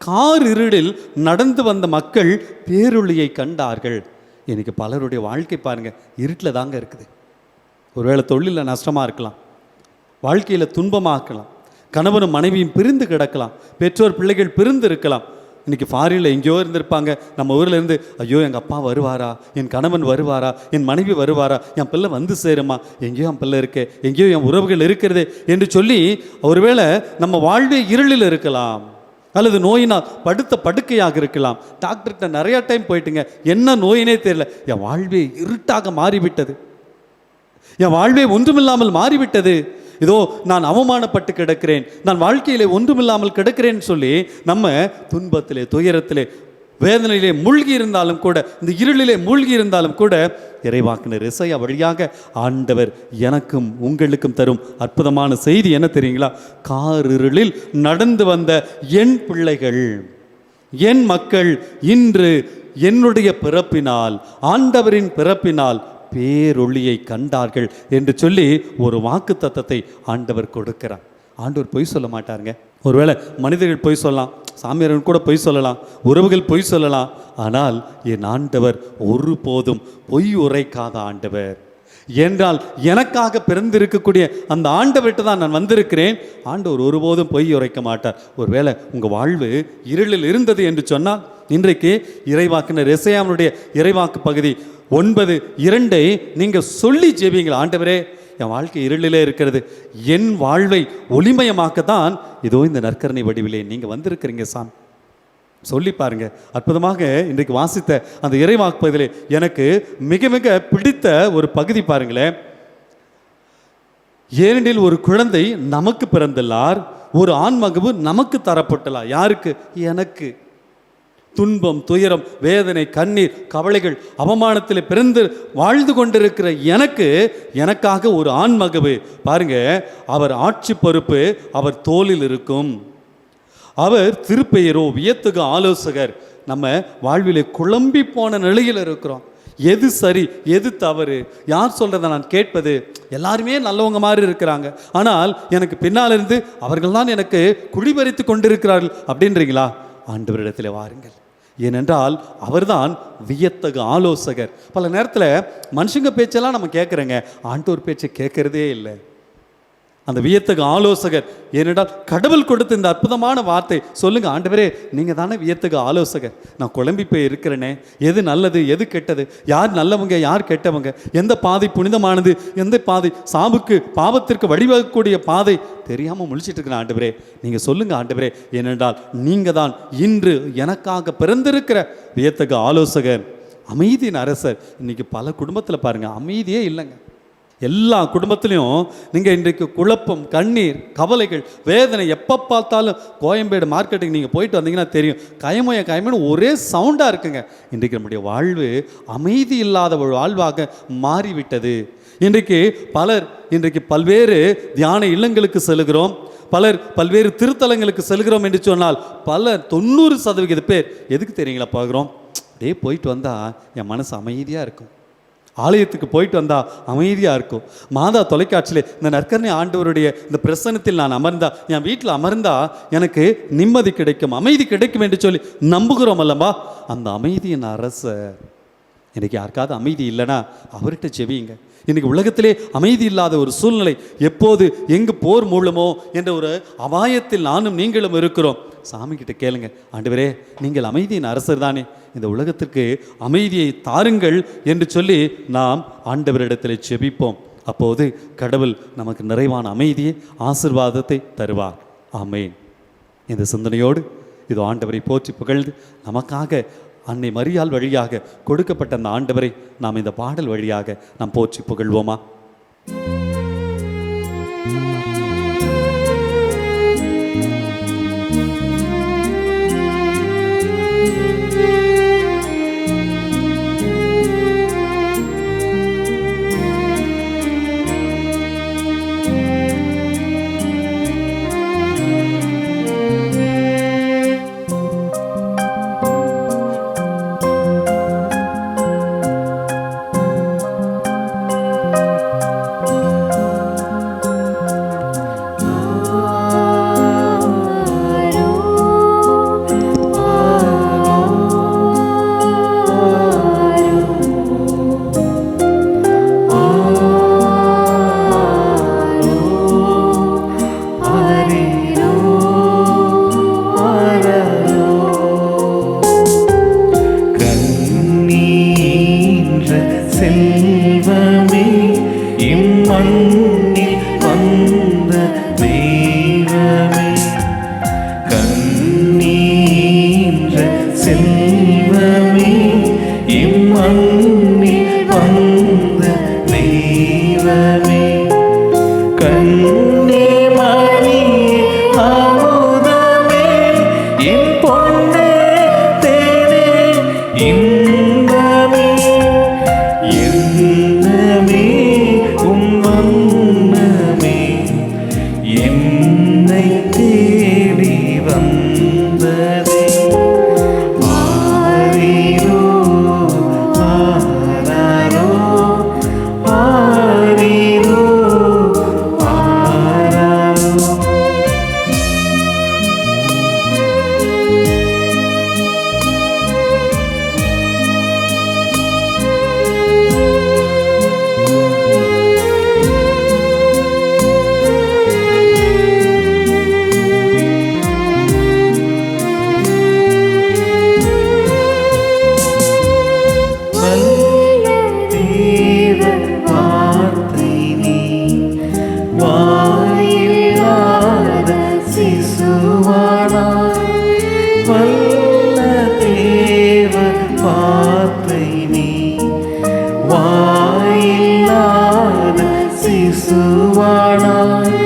S1: கார் இருளில் நடந்து வந்த மக்கள் பேரொளியை கண்டார்கள். இன்னைக்கு பலருடைய வாழ்க்கை பாருங்க இருட்டில் தாங்க இருக்குது. ஒருவேளை தொழிலில் நஷ்டமாக இருக்கலாம், வாழ்க்கையில் துன்பமாக இருக்கலாம், கணவனும் மனைவியும் பிரிந்து கிடக்கலாம், பெற்றோர் பிள்ளைகள் பிரிந்து இருக்கலாம். இன்றைக்கி ஃபாரினில் எங்கேயோ இருந்திருப்பாங்க. நம்ம ஊரில் இருந்து ஐயோ எங்கள் அப்பா வருவாரா, என் கணவன் வருவாரா, என் மனைவி வருவாரா, என் பிள்ளை வந்து சேருமா, எங்கேயோ என் பிள்ளை இருக்கே, எங்கேயோ என் உறவுகள் இருக்கிறது என்று சொல்லி ஒருவேளை நம்ம வாழ்வே இருளில் இருக்கலாம், அல்லது நோயினால் படுத்த படுக்கையாக இருக்கலாம். டாக்டர்கிட்ட நிறையா டைம் போயிட்டுங்க, என்ன நோயினே தெரியல, என் வாழ்வே இருட்டாக மாறிவிட்டது, என் வாழ்வே ஒன்றுமில்லாமல் மாறிவிட்டது, இதோ நான் அவமானப்பட்டு கிடக்கிறேன், நான் வாழ்க்கையிலே ஒன்றுமில்லாமல் கிடக்கிறேன்னு சொல்லி நம்ம துன்பத்திலே துயரத்திலே வேதனையிலே மூழ்கி இருந்தாலும் கூட, இந்த இருளிலே மூழ்கி இருந்தாலும் கூட, இறைவாக்கினர் எசையா வழியாக ஆண்டவர் எனக்கும் உங்களுக்கும் தரும் அற்புதமான செய்தி என்ன தெரியுங்களா? காரிருளில் நடந்து வந்த என் பிள்ளைகள், என் மக்கள் இன்று என்னுடைய பிறப்பினால், ஆண்டவரின் பிறப்பினால் பேரொளியை கண்டார்கள் என்று சொல்லி ஒரு வாக்கு தத்தத்தை ஆண்டவர் கொடுக்கிறார். ஆண்டவர் பொய் சொல்ல மாட்டாருங்க. ஒருவேளை மனிதர்கள் பொய் சொல்லலாம், சாமியார்கள் கூட பொய் சொல்லலாம், உறவுகள் பொய் சொல்லலாம், ஆனால் என் ஆண்டவர் ஒருபோதும் பொய் உரைக்காத ஆண்டவர். என்றால் எனக்காக பிறந்திருக்கக்கூடிய அந்த ஆண்டவர்கிட்ட தான் நான் வந்திருக்கிறேன். ஆண்டவர் ஒருபோதும் பொய் உரைக்க மாட்டார். ஒருவேளை உங்கள் வாழ்வு இருளில் இருந்தது என்று சொன்னால், இன்றைக்கு இறைவாக்கினர் எசையாவினுடைய இறைவாக்கு பகுதி 9:2 நீங்கள் சொல்லி ஜெபிங்கள். ஆண்டவரே, என் வாழ்க்கை இருளிலே இருக்கிறது, என் வாழ்வை ஒளிமயமாக்கத்தான் இதோ இந்த நற்கரணை வடிவிலே நீங்கள் வந்திருக்கிறீங்க சாமி. சொல்லி பாருங்க. அற்புதமாக இன்றைக்கு வாசித்த அந்த இறைவாக்கு பகுதியிலே எனக்கு மிக மிக பிடித்த ஒரு பகுதி பாருங்களேன். ஏனெனில் ஒரு குழந்தை நமக்கு பிறந்துள்ளார், ஒரு ஆண்மகவு நமக்கு தரப்பட்டுள்ளார். யாருக்கு? எனக்கு. துன்பம், துயரம், வேதனை, கண்ணீர், கவலைகள், அவமானத்தில் பிறந்து வாழ்ந்து கொண்டிருக்கிற எனக்காக ஒரு ஆண்மகவு பாருங்க. அவர் ஆட்சி பொறுப்பு அவர் தோளில் இருக்கும். அவர் திருப்பெயரோ வியத்தகு ஆலோசகர். நம்ம வாழ்விலே குழம்பி போன நிலையில் இருக்கிறோம். எது சரி, எது தவறு, யார் சொல்கிறத நான் கேட்பது? எல்லாருமே நல்லவங்க மாதிரி இருக்கிறாங்க, ஆனால் எனக்கு பின்னால் இருந்து அவர்கள் தான் எனக்கு குடிபறித்து கொண்டிருக்கிறார்கள் அப்படின்றீங்களா? ஆண்டவரிடத்தில் வாருங்கள். ஏனென்றால் அவர்தான் வியத்தகு ஆலோசகர். பல நேரத்தில் மனுஷங்க பேச்செல்லாம் நம்ம கேட்குறேங்க, ஆண்டவர் பேச்சை கேட்கறதே இல்லை. அந்த வியத்தகு ஆலோசகர், ஏனென்றால் கடவுள் கொடுத்த இந்த அற்புதமான வார்த்தை. சொல்லுங்க ஆண்டவரே, நீங்கள் தானே வியத்தகு ஆலோசகர். நான் குழம்பி போய் இருக்கிறேனே, எது நல்லது எது கெட்டது, யார் நல்லவங்க யார் கெட்டவங்க, எந்த பாதை புனிதமானது, எந்த பாதை சாவுக்கு பாவத்திற்கு வழிவகக்கூடிய பாதை தெரியாமல் முழிச்சிட்டு இருக்கிறேன். ஆண்டவரே, நீங்கள் சொல்லுங்க ஆண்டவரே, ஏனென்றால் நீங்கள் தான் இன்று எனக்காக பிறந்திருக்கிற வியத்தகு ஆலோசகர், அமைதியின் அரசர். இன்னைக்கு பல குடும்பத்தில் பாருங்கள், அமைதியே இல்லைங்க. எல்லா குடும்பத்திலையும் நீங்கள் இன்றைக்கு குழப்பம், கண்ணீர், கவலைகள், வேதனை. எப்போ பார்த்தாலும் கோயம்பேடு மார்க்கெட்டுக்கு நீங்கள் போயிட்டு வந்தீங்கன்னா தெரியும், கயமோன்னு ஒரே சவுண்டாக இருக்குங்க. இன்றைக்கு நம்முடைய வாழ்வு அமைதி இல்லாத ஒரு வாழ்வாக மாறிவிட்டது. இன்றைக்கு பல்வேறு தியான இல்லங்களுக்கு செல்கிறோம், பல்வேறு திருத்தலங்களுக்கு செல்கிறோம் என்று சொன்னால் 90% பேர் எதுக்கு தெரியுங்களா பார்க்குறோம்? அப்படியே போயிட்டு வந்தால் என் மனசு அமைதியாக இருக்கும், ஆலயத்துக்கு போயிட்டு வந்தால் அமைதியாக இருக்கும். மாதா தொலைக்காட்சியில் இந்த நற்கரணை ஆண்டவருடைய இந்த பிரசன்னத்தில் நான் அமர்ந்தா, என் வீட்டில் அமர்ந்தா எனக்கு நிம்மதி கிடைக்கும், அமைதி கிடைக்கும் என்று சொல்லி நம்புகிறோம் அல்லவா? அந்த அமைதியின் அரசர். இன்றைக்கி யாருக்காவது அமைதி இல்லைன்னா அவர்கிட்ட ஜெபியுங்க. இன்றைக்கி உலகத்திலே அமைதி இல்லாத ஒரு சூழ்நிலை, எப்போது எங்கு போர் மூலமோ என்ற ஒரு அபாயத்தில் நானும் நீங்களும் இருக்கிறோம். சாமிக்கிட்ட கேளுங்க, ஆண்டவரே நீங்கள் அமைதியின் அரசர் தானே, இந்த உலகத்திற்கு அமைதியை தாருங்கள் என்று சொல்லி நாம் ஆண்டவரிடத்தில் ஜெபிப்போம். அப்போது கடவுள் நமக்கு நிறைவான அமைதியை, ஆசீர்வாதத்தை தருவார். ஆமென். இந்த சிந்தனையோடு இது ஆண்டவரை போற்றி புகழ்ந்து நமக்காக அன்னை மரியாள் வழியாக கொடுக்கப்பட்ட அந்த ஆண்டவரை நாம் இந்த பாடல் வழியாக நாம் போற்றி புகழ்வோமா?
S3: வல்ல தேவ வார்த்தை நீ வாயில்லாத சிசுவானாய்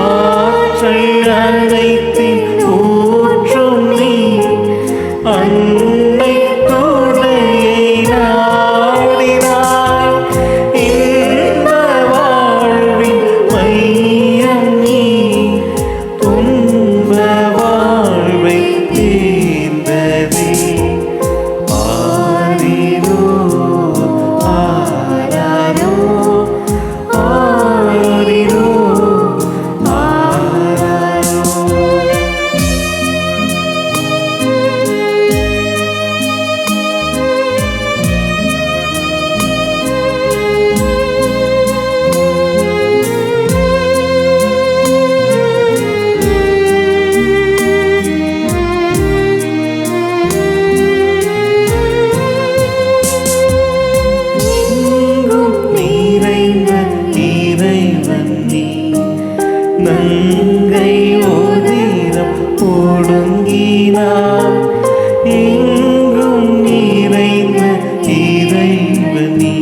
S3: ஆற்றல் அனைத்தின் ஊற்றும் நீ அன்னை துணையை நாடினாய் இந்த வாழ்வின் மையம் நீ துன்ப வாழ்வை தீர்ந்ததே ஆரிரோ ஆராரோ ஆரிரோ ஆராரோ. எங்கும் நிறைந்த இறைவன் நீ நங்கை ஓதிரம் ஒடுங்கினான் எங்கும் நிறைந்த இறைவன் நீ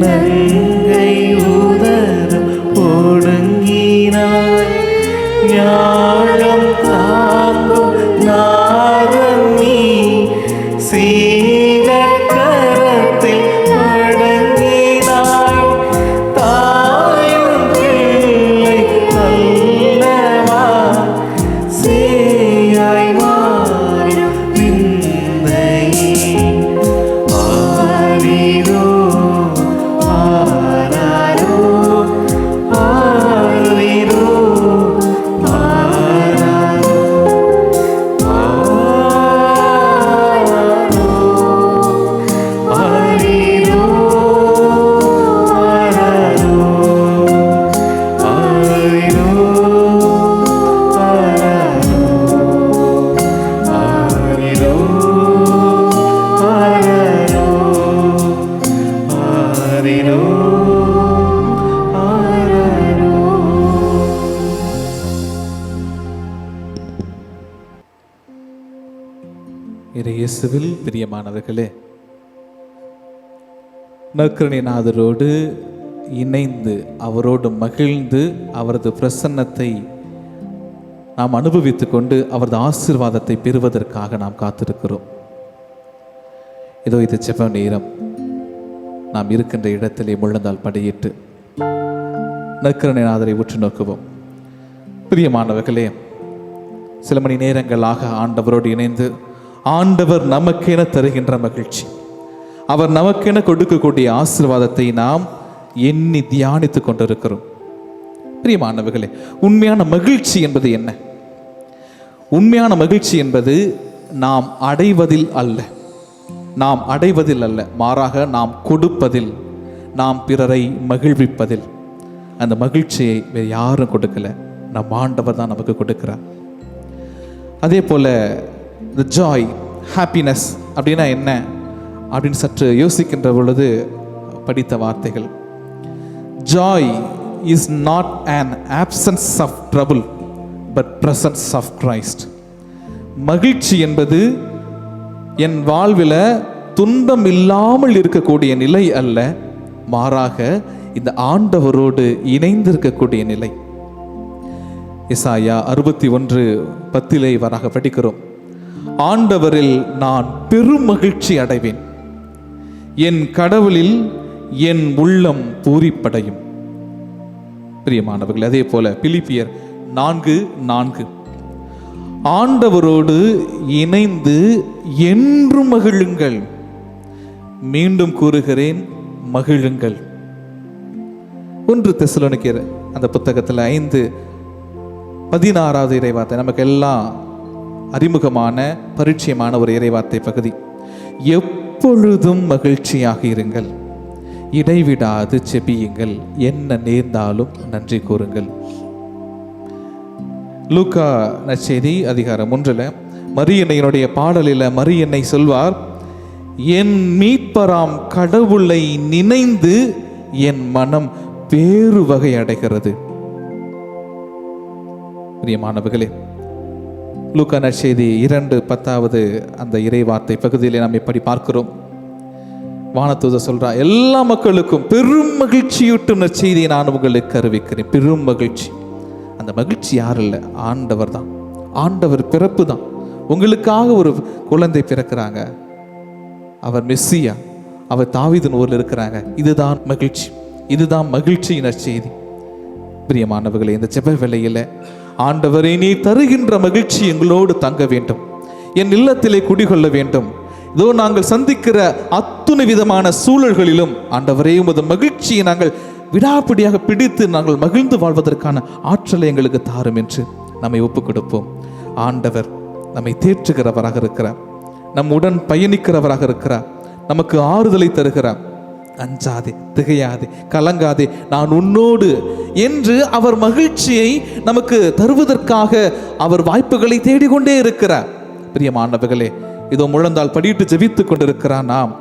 S3: நங்கை உதரம் ஒடுங்கினான் ஞானம் தாங்கும் நாதம் நீ சீலக்கரத்தில் அடங்கினாய் தாயும் பிள்ளை நல்லவா சேயாய் மாறும் விந்தையே ஆரிரோ ஆராரோ ஆரிரோ ஆராரோ ஆரிரோ ஆராரோ ஆரிரோ ஆராரோ ஆரிரோ ஆராரோ ஆரிரோ ஆராரோ.
S4: இயேசுவில் பிரியமானவர்களே, நற்கருணைநாதரோடு இணைந்து அவரோடு மகிழ்ந்து அவரது பிரசன்னத்தை நாம் அனுபவித்துக் கொண்டு அவரது ஆசீர்வாதத்தை பெறுவதற்காக நாம் காத்திருக்கிறோம். இதோ இது ஜெப நேரம். நாம் இருக்கின்ற இடத்திலே முழந்தால் படியிட்டு நற்கருணைநாதரை உற்று நோக்குவோம். பிரியமானவர்களே, சில மணி நேரங்களாக ஆண்டவரோடு இணைந்து ஆண்டவர் நமக்கென தருகின்ற மகிழ்ச்சி, அவர் நமக்கென கொடுக்கக்கூடிய ஆசீர்வாதத்தை நாம் எண்ணி தியானித்துக் கொண்டிருக்கிறோம். பிரியமானவர்களே, உண்மையான மகிழ்ச்சி என்பது என்ன? உண்மையான மகிழ்ச்சி என்பது நாம் அடைவதில் அல்ல, மாறாக நாம் கொடுப்பதில், நாம் பிறரை மகிழ்விப்பதில். அந்த மகிழ்ச்சியை வேறு யாரும் கொடுக்கல, நம் ஆண்டவர் தான் நமக்கு கொடுக்கிறார். அதே போல the joy, happiness அப்படின்னா என்ன அப்படின்னு சற்று யோசிக்கின்ற பொழுது படித்த வார்த்தைகள், joy is not an absence of trouble but presence of Christ. மகிழ்ச்சி என்பது என் வாழ்வில் துன்பம் இல்லாமல் இருக்கக்கூடிய நிலை அல்ல, மாறாக இந்த ஆண்டவரோடு இணைந்திருக்கக்கூடிய நிலை. எசாயா 61:10 வராக படிக்கிறோம், ஆண்டவரில் நான் பெரும் மகிழ்ச்சி அடைவேன், என் கடவுளில் என் உள்ளம் பூரிப்படையும். பிரியமானவர்கள், அதே போல பிலிப்பியர் 4:4, ஆண்டவரோடு இணைந்து என்றும் மகிழுங்கள். மீண்டும் கூறுகிறேன், மகிழுங்கள். 1 தெசலோனிக்கேயர் அந்த புத்தகத்தில் 5:16 இறைவார்த்தை நமக்கு எல்லாம் அறிமுகமான பரிச்சயமான ஒரு இறைவார்த்தை பகுதி. எப்பொழுதும் மகிழ்ச்சியாக இருங்கள், இடைவிடாது செபியுங்கள், என்ன நேர்ந்தாலும் நன்றி கூறுங்கள். லூக்கா நற்செய்தி அதிகாரம் 1 மரியன்னையினுடைய பாடலில் மரியன்னை சொல்வார், என் மீட்பராம் கடவுளை நினைந்து என் மனம் வேறு வகை அடைகிறது. பிரியமானவர்களே, லூக்கா நற்செய்தி 2:10 அந்த இறைவார்த்தை பகுதியிலே நாம் இப்படி பார்க்கிறோம். வானதூதர் சொல்றா, எல்லா மக்களுக்கும் பெரும் மகிழ்ச்சியூட்டும் நற்செய்தியை நான் உங்களுக்கு அறிவிக்கிறேன். பெரும் மகிழ்ச்சி. அந்த மகிழ்ச்சி யார் இல்லை, ஆண்டவர் தான். ஆண்டவர் பிறப்பு தான். உங்களுக்காக ஒரு குழந்தை பிறக்கிறாங்க, அவர் மெஸ்ஸியா, அவர் தாவீதின் ஊரில் இருக்கிறாங்க. இதுதான் மகிழ்ச்சி, இதுதான் மகிழ்ச்சியின் நற்செய்தி. பிரியமானவர்களே, இந்த ஜெப வேளையில் ஆண்டவரை நீ தருகின்ற மகிழ்ச்சி எங்களோடு தங்க வேண்டும், என் இல்லத்திலே குடிகொள்ள வேண்டும். இதோ நாங்கள் சந்திக்கிற அத்துணை விதமான சூழல்களிலும் ஆண்டவரே உமது மகிழ்ச்சியை நாங்கள் விடாப்பிடியாக பிடித்து நாங்கள் மகிழ்ந்து வாழ்வதற்கான ஆற்றலை எங்களுக்கு தாரும் என்று நம்மை ஒப்புக் கொடுப்போம். ஆண்டவர் நம்மை தேற்றுகிறவராக இருக்கிறார், நம்முடன் பயணிக்கிறவராக இருக்கிறார், நமக்கு ஆறுதலை தருகிறார். அஞ்சாதே, திகையாதே, கலங்காதே, நான் உன்னோடு என்று அவர் மகிழ்ச்சியை நமக்கு தருவதற்காக அவர் வாய்ப்புகளை தேடிக்கொண்டே இருக்கிறார். பிரியமானவர்களே, இதோ முழந்தால் படியிட்டு ஜெபித்துக் கொண்டிருக்கிறார். நாம்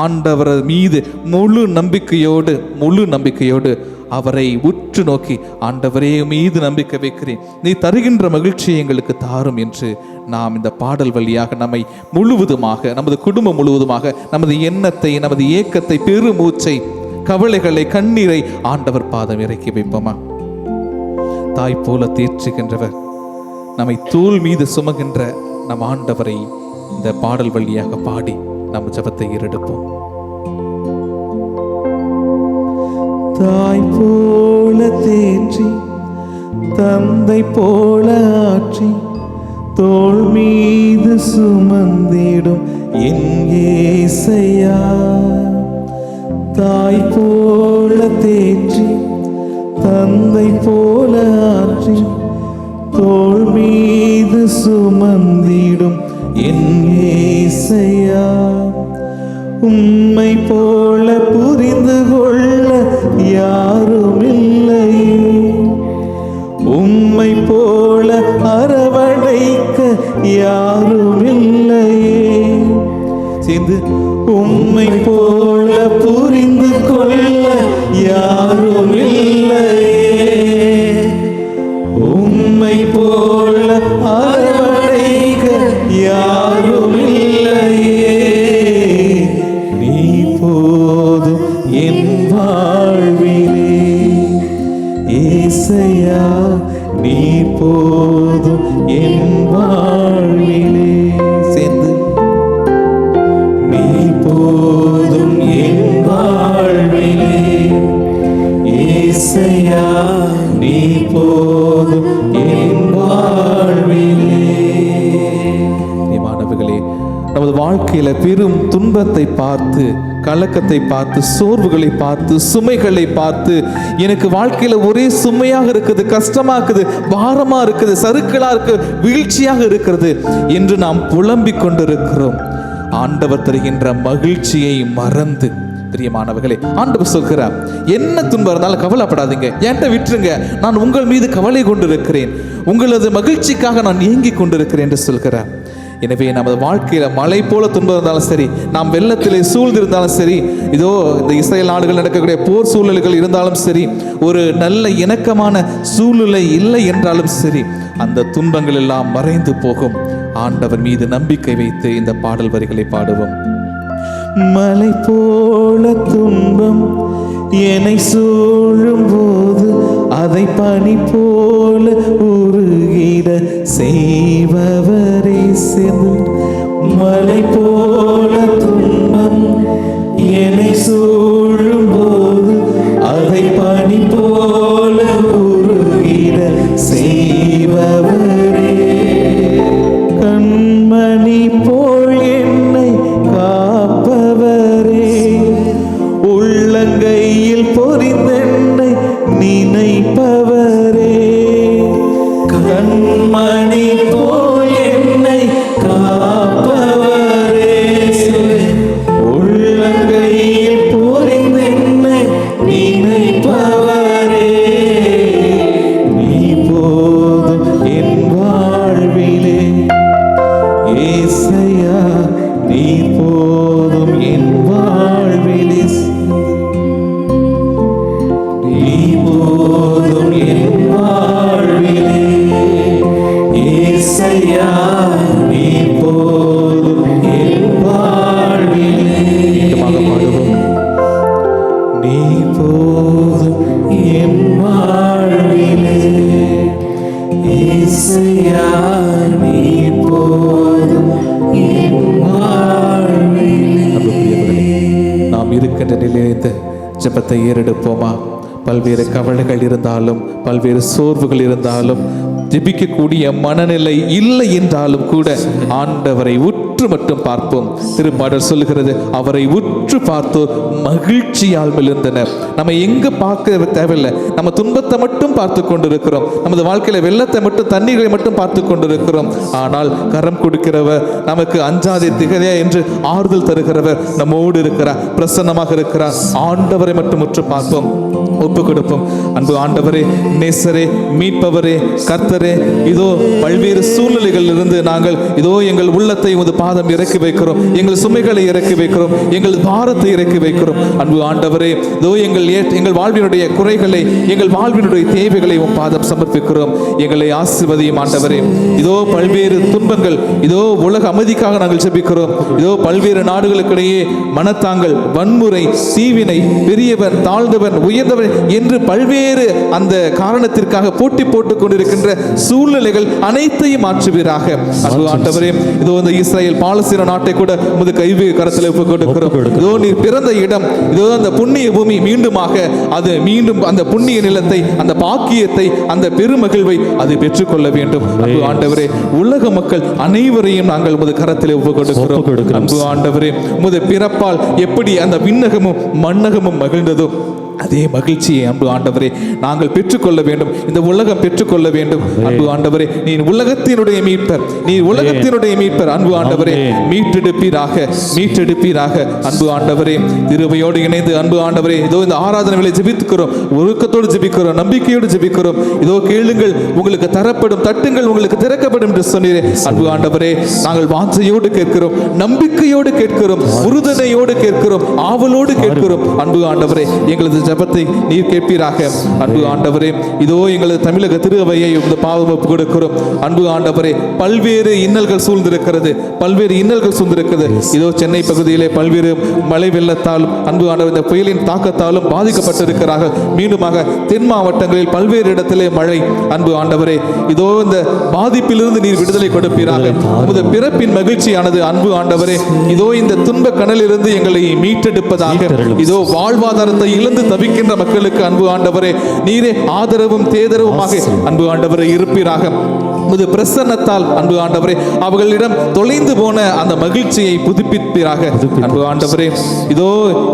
S4: ஆண்டவர் மீது முழு நம்பிக்கையோடு அவரை உற்று நோக்கி, ஆண்டவரே மீது நம்பிக்கை வைக்கிறேன், நீ தருகின்ற மகிழ்ச்சியை எங்களுக்கு தாரும் என்று நாம் இந்த பாடல் வழியாக நம்மை முழுவதுமாக, நமது குடும்பம் முழுவதுமாக, நமது எண்ணத்தை, நமது ஏக்கத்தை, பெருமூச்சை, கவலைகளை, கண்ணீரை ஆண்டவர் பாதம் இறக்கி வைப்போமா? தாய் போல தேற்றுகின்றவர், நம்மை தோள் மீது சுமகின்ற நம் ஆண்டவரை இந்த பாடல் வழியாக பாடி நம் ஜெபத்தை ஏறெடுப்போம்.
S3: தாய் போல தேற்றி, தந்தை போல ஆற்றி, தோள் மீது சுமந்திடும் என் இயேசையா. தாய் போல தேற்றி, தந்தை போல ஆற்றி, தோள் மீது சுமந்திடும் என் இயேசையா. உம்மை போல புரிந்து கொள்ள யாரும் இல்லை, உம்மை போல அரவணைக்க யாரும் இல்லையே. சேர்ந்து, உம்மை போல புரிந்து கொள்ள யாரும் இல்லையே, உம்மை போல அரவணைக்க யாரும் இல்லையே. நீ போதும் என் வாழ்விலே ஏசையா, நீ போதும் என் வாழ்விலே. சேர்ந்து, நீ போதும் என் வாழ்விலே ஏசையா, நீ போதும் என் வாழ்விலே.
S4: மாணவர்களே, நமது வாழ்க்கையில பெரும் துன்பத்தை பார்த்து, கலக்கத்தை பார்த்து, சோர்வுகளை பார்த்து, சுமைகளை பார்த்து, எனக்கு வாழ்க்கையில ஒரே சுமையாக இருக்குது, கஷ்டமா இருக்குது, பாரமா இருக்குது, சறுக்கலா இருக்கு, வீழ்ச்சியாக இருக்கிறது என்று நாம் புலம்பிக் கொண்டிருக்கிறோம். ஆண்டவர் தருகின்ற மகிழ்ச்சியை மறந்து, பிரியமானவர்களே, ஆண்டவர் சொல்கிறார், என்ன துன்பம் இருந்தாலும் கவலைப்படாதீங்க, என்கிட்ட விட்டுருங்க, நான் உங்கள் மீது கவலை கொண்டிருக்கிறேன், உங்களது மகிழ்ச்சிக்காக நான் ஏங்கிக் கொண்டிருக்கிறேன் என்று சொல்கிறார். எனவே நமது வாழ்க்கையில மலை போல துன்பம் இருந்தாலும் சரி, நாம் வெள்ளத்திலே சூழ்ந்திருந்தாலும் சரி, இதோ இந்த இஸ்ரேல் நாடுகள் நடக்கக்கூடிய போர் சூழல்கள் இருந்தாலும் சரி, ஒரு நல்ல இணக்கமான சூழ்நிலை இல்லை என்றாலும் சரி, அந்த துன்பங்கள் எல்லாம் மறைந்து போகும். ஆண்டவர் மீது நம்பிக்கை வைத்து இந்த பாடல் வரிகளை பாடுவோம்.
S3: மலை போல துன்பம் என்னை சூழும் போது, அதை பனி போல உருகிட செய்பவரே. சேர்ந்து, மலை போல துன்பம் என்னை சூழும் போது, அதை பனி போல உருகிட செய்பவரே. கண்மணி போல் என்னை காப்பவரே, உள்ளங்கையில் பொறிந்தென்னை நினைப்பவரே. கண்மணி போல் என்னை காப்பவரே, நீ போதும் என் வாழ்விலே.
S4: மீண்டுமாக பாடுவோம்.
S3: நீ போதும் என் வாழ்விலே. இயேசுயா நீ போதும் என் வாழ்விலே.
S4: அன்புக்குரியவர்களே, நாம் இருக்கின்ற நிலையில் இந்த ஜெபத்தை ஏறெடுப்போமா? பல்வேறு கவலைகள் இருந்தாலும், பல்வேறு சோர்வுகள் இருந்தாலும், ஜெபிக்கக்கூடிய மனநிலை இல்லை என்றாலும் கூட ஆண்டவரை உற்று மட்டும் பார்ப்போம். திருப்பாடல் சொல்லுகிறது, அவரை உற்று பார்த்தோர் மகிழ்ச்சியால் மிளிர்ந்தனர். நம்ம எங்க பார்க்க தேவையில்லை, நம்ம துன்பத்தை மட்டும் பார்த்து கொண்டிருக்கிறோம், நமது வாழ்க்கையில வெள்ளத்தை மட்டும், தண்ணீரை மட்டும் பார்த்து கொண்டிருக்கிறோம். ஆனால் கரம் கொடுக்கிறவர், நமக்கு அஞ்சாதே திகழே என்று ஆறுதல் தருகிறவர் நம்மோடு இருக்கிறார், பிரசன்னமாக இருக்கிறார். ஆண்டவரை மட்டும் உற்று பார்ப்போம், ஒப்பு கொடுப்போம். அன்பு ஆண்டவரே, நேசரே, மீட்பவரே, கர்த்தரே, இதோ பல்வேறு சூழ்நிலைகளில் இருந்து நாங்கள் இதோ எங்கள் உள்ளத்தை உமது பாதம் இறக்கி வைக்கிறோம், எங்கள் சுமைகளை இறக்கி வைக்கிறோம், எங்கள் பாரத்தை இறக்கி வைக்கிறோம். அன்பு ஆண்டவரே, இதோ எங்கள் வாழ்வினுடைய குறைகளை, எங்கள் வாழ்வினுடைய தேவைகளை உம் பாதம் சமர்ப்பிக்கிறோம். எங்களை ஆசீர்வதியும் ஆண்டவரே. இதோ பல்வேறு துன்பங்கள், இதோ உலக அமைதிக்காக நாங்கள் ஜெபிக்கிறோம். இதோ பல்வேறு நாடுகளுக்கிடையே மனத்தாங்கள், வன்முறை, தீவினை, பெரியவன், தாழ்ந்தவன், உயர்ந்தவன் என்று பல்வேறு அந்த காரணத்திற்காக போட்டி போட்டுக் கொண்டிருக்கின்ற சூழ்நிலைகள் அனைத்தையும் மாற்றுவீராக. அன்பு ஆண்டவரே, இதோ இந்த இஸ்ரேல் பாலஸ்தீன நாட்டை கூட உமது கைவி கரத்தில் ஒப்புக் கொடுக்கிறோம். இதோ நீர் பிறந்த இடம், இதோ அந்த புண்ணிய பூமி மீண்டுமாக அது மீண்டும் அந்த புண்ணிய நிலத்தை, அந்த பாக்கியத்தை, அந்த பெருமகிழ்வை அது பெற்றுக்கொள்ள வேண்டும். அன்பு ஆண்டவரே, உலக மக்கள் அனைவரையும் நாங்கள் உமது கரத்தில் ஒப்புக் கொடுக்கிறோம். அன்பு ஆண்டவரே, உமது பிறப்பால் எப்படி அந்த விண்ணகமும் மண்ணகமும் மகிழ்ந்ததோ அதே மகிழ்ச்சியை அன்பு ஆண்டவரே நாங்கள் பெற்றுக்கொள்ள வேண்டும், இந்த உலகம் பெற்றுக்கொள்ள வேண்டும். அன்பு ஆண்டவரே, நீ உலகத்தினுடைய மீட்பர், நீ உலகத்தினுடைய மீட்பர். அன்பு ஆண்டவரே, மீட்டெடுப்பீராக, மீட்டெடுப்பீராக. அன்பு ஆண்டவரே, திருவையோடு இணைந்து அன்பு ஆண்டவரே, இதோ இந்த ஆராதனை வேளை ஜெபிக்கிறோம், ஒழுக்கத்தோடு ஜெபிக்கிறோம், நம்பிக்கையோடு ஜெபிக்கிறோம். இதோ கேளுங்கள் உங்களுக்கு தரப்படும், தட்டுங்கள் உங்களுக்கு திறக்கப்படும் என்று சொன்னீரே. அன்பு ஆண்டவரே, நாங்கள் வாஞ்சையோடு கேட்கிறோம், நம்பிக்கையோடு கேட்கிறோம், உறுதுணையோடு கேட்கிறோம், ஆவலோடு கேட்கிறோம். அன்பு ஆண்டவரே, எங்களது ஜெபத்தை நீர் கேட்பீராக. அன்பு ஆண்டவரே, இதோ எங்களது தமிழக திருவையை இந்த பாவம் ஒப்புக் கொடுக்கிறோம். அன்பு ஆண்டவரே, பல்வேறு இன்னல்கள் சூழ்ந்திருக்கிறது, பல்வேறு இன்னல்கள் சூழ்ந்திருக்கிறது. இதோ சென்னை பகுதியிலே பல்வேறு மழை வெள்ளத்தாலும், அன்பு ஆண்டவர் இந்த புயலின் தாக்கத்தாலும் பாதிக்கப்பட்டிருக்கிறார்கள். மீண்டுமாக தென் மாவட்டங்களில் பல்வேறு இடத்திலே மழை. அன்பு ஆண்டவரே, இதோ இந்த பாதிப்பிலிருந்து நீர் விடுதலை கொடுப்பீராக. உமது பிறப்பின் மகிழ்ச்சியானது அன்பு ஆண்டவரே, இதோ இந்த துன்ப கனலிலிருந்து எங்களை மீட்டெடுப்பதாக. இதோ வாழ்வாதாரத்தை இழந்து தவிக்கின்ற மக்களுக்கு அன்பு ஆண்டவரே, நீரே ஆதரவும் தேதரவுமாக அன்பு ஆண்டவரே இருப்பீராக. உமது பிரசன்னத்தால் அன்பு ஆண்டவரே அவர்களிடம் தொலைந்து போன அந்த மகிழ்ச்சியை புதுப்பிப்பீராக. அன்பு ஆண்டவரே, இதோ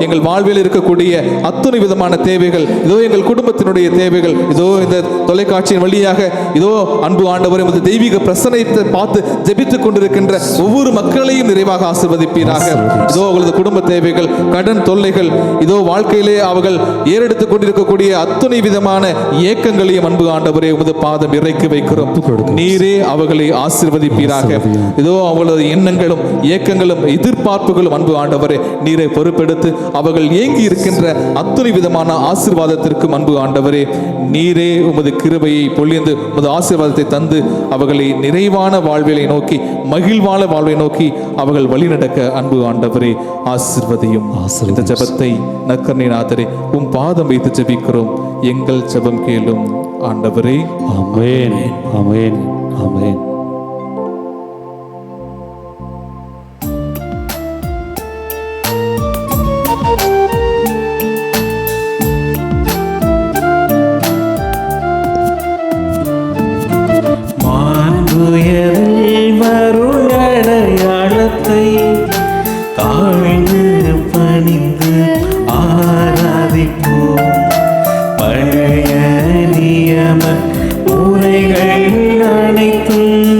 S4: எங்கள் வாழ்வில் இருக்கக்கூடிய அத்தனை விதமான தேவைகள், இதோ எங்கள் குடும்பத்தினுடைய தேவைகள், இதோ இந்த தொலைக்காட்சியின் வழியாக இதோ அன்பு ஆண்டவரே உமது தெய்வீக பிரசன்னத்தை பார்த்து ஜெபித்துக் கொண்டிருக்கின்ற ஒவ்வொரு மக்களையும் நிறைவாக ஆசீர்வதிப்பீராக. இதோ அவர்களது குடும்ப தேவைகள், கடன் தொல்லைகள், இதோ வாழ்க்கையிலே அவர்கள் ஏறெடுத்துக் கொண்டிருக்கக்கூடிய அத்தனை விதமான ஏக்கங்களையும் அன்பு ஆண்டவரே உமது பாதம் இறக்கி வைக்கிறோம். நீரே அவர்களை ஆசீர்வதிப்பீராக. இதோ அவர்களது எண்ணங்களும் ஏக்கங்களும் எதிர்பார்ப்புகளும் அன்பு ஆண்டவரே நீரை பொறுப்பெடுத்து அவர்கள் ஏங்கி இருக்கின்ற அத்தனை விதமான ஆசீர்வாதத்திற்கும் அன்பு ஆண்டவரே நீரே உமது கிருபையை பொழிந்து உமது ஆசீர்வாதத்தை தந்து அவர்களை நிறைவான வாழ்விலை நோக்கி, மகிழ்வான வாழ்வை நோக்கி அவர்கள் வழிநடக்க அன்பு ஆண்டவரே ஆசீர்வதியும். இந்த ஜெபத்தை நற்கருணைநாதரே உம் பாதம் வைத்து ஜெபிக்கிறோம். எங்கள் ஜெபம் கேளும் ஆண்டவரே.
S3: ஆமென், ஆமென், ஆமென். மாண்புயரில் மருளடையாளத்தை தாழ்ந்து பணிந்து ஆராதிப்போம். பழைய நியம முறைகள் அனைத்தும்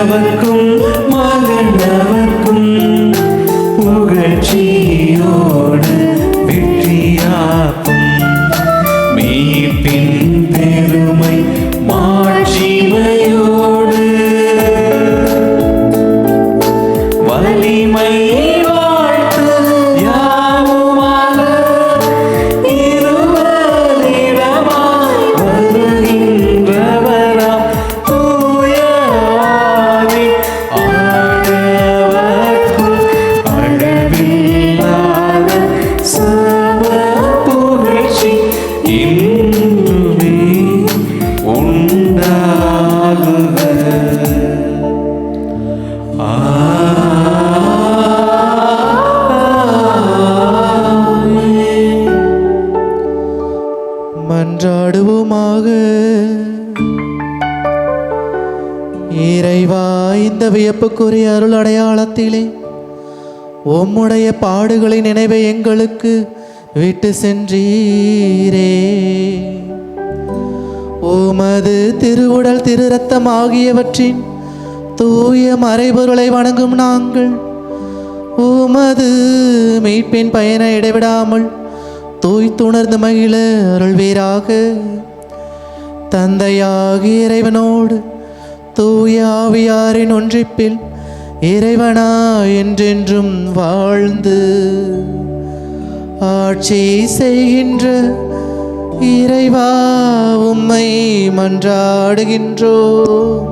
S3: தந்தையவர்க்கும் மகனவர்க்கும் புகழ்ச்சியோடு வெற்றியாக்கும் மீட்பின் பெருமை மாட்சிமையோடு வலிமை வாழ்த்து யாவுமாக இருவரிடமாய் வருகின்றவராம் தூய ஆவி ஆண்டவர்க்கும் அளவில்லாத சம புகழ்ச்சி இன்றுமே உண்டாகுக.
S5: மன்றாடுவோமாக. இறைவா, இந்த வியப்புக்குரிய அருள் அடையாளத்திலே உம்முடைய பாடுகளின் நினைவை எங்களுக்கு விட்டு சென்றீரே. உமது திருவுடல் திரு ரத்தம் ஆகியவற்றின் தூய மறைபொருளை வணங்கும் நாங்கள் உமது மீட்பின் பயனை இடைவிடாமல் தூய்த்துணர்ந்து மகிழ அருள்வீராக. தந்தையாகிய இறைவனோடு தூய ஆவியாரின் ஒன்றிப்பில் இறைவனா என்றென்றும் வாழ்ந்து ஆட்சி செய்கின்ற இறைவா, உம்மை மன்றாடுகின்றோம்.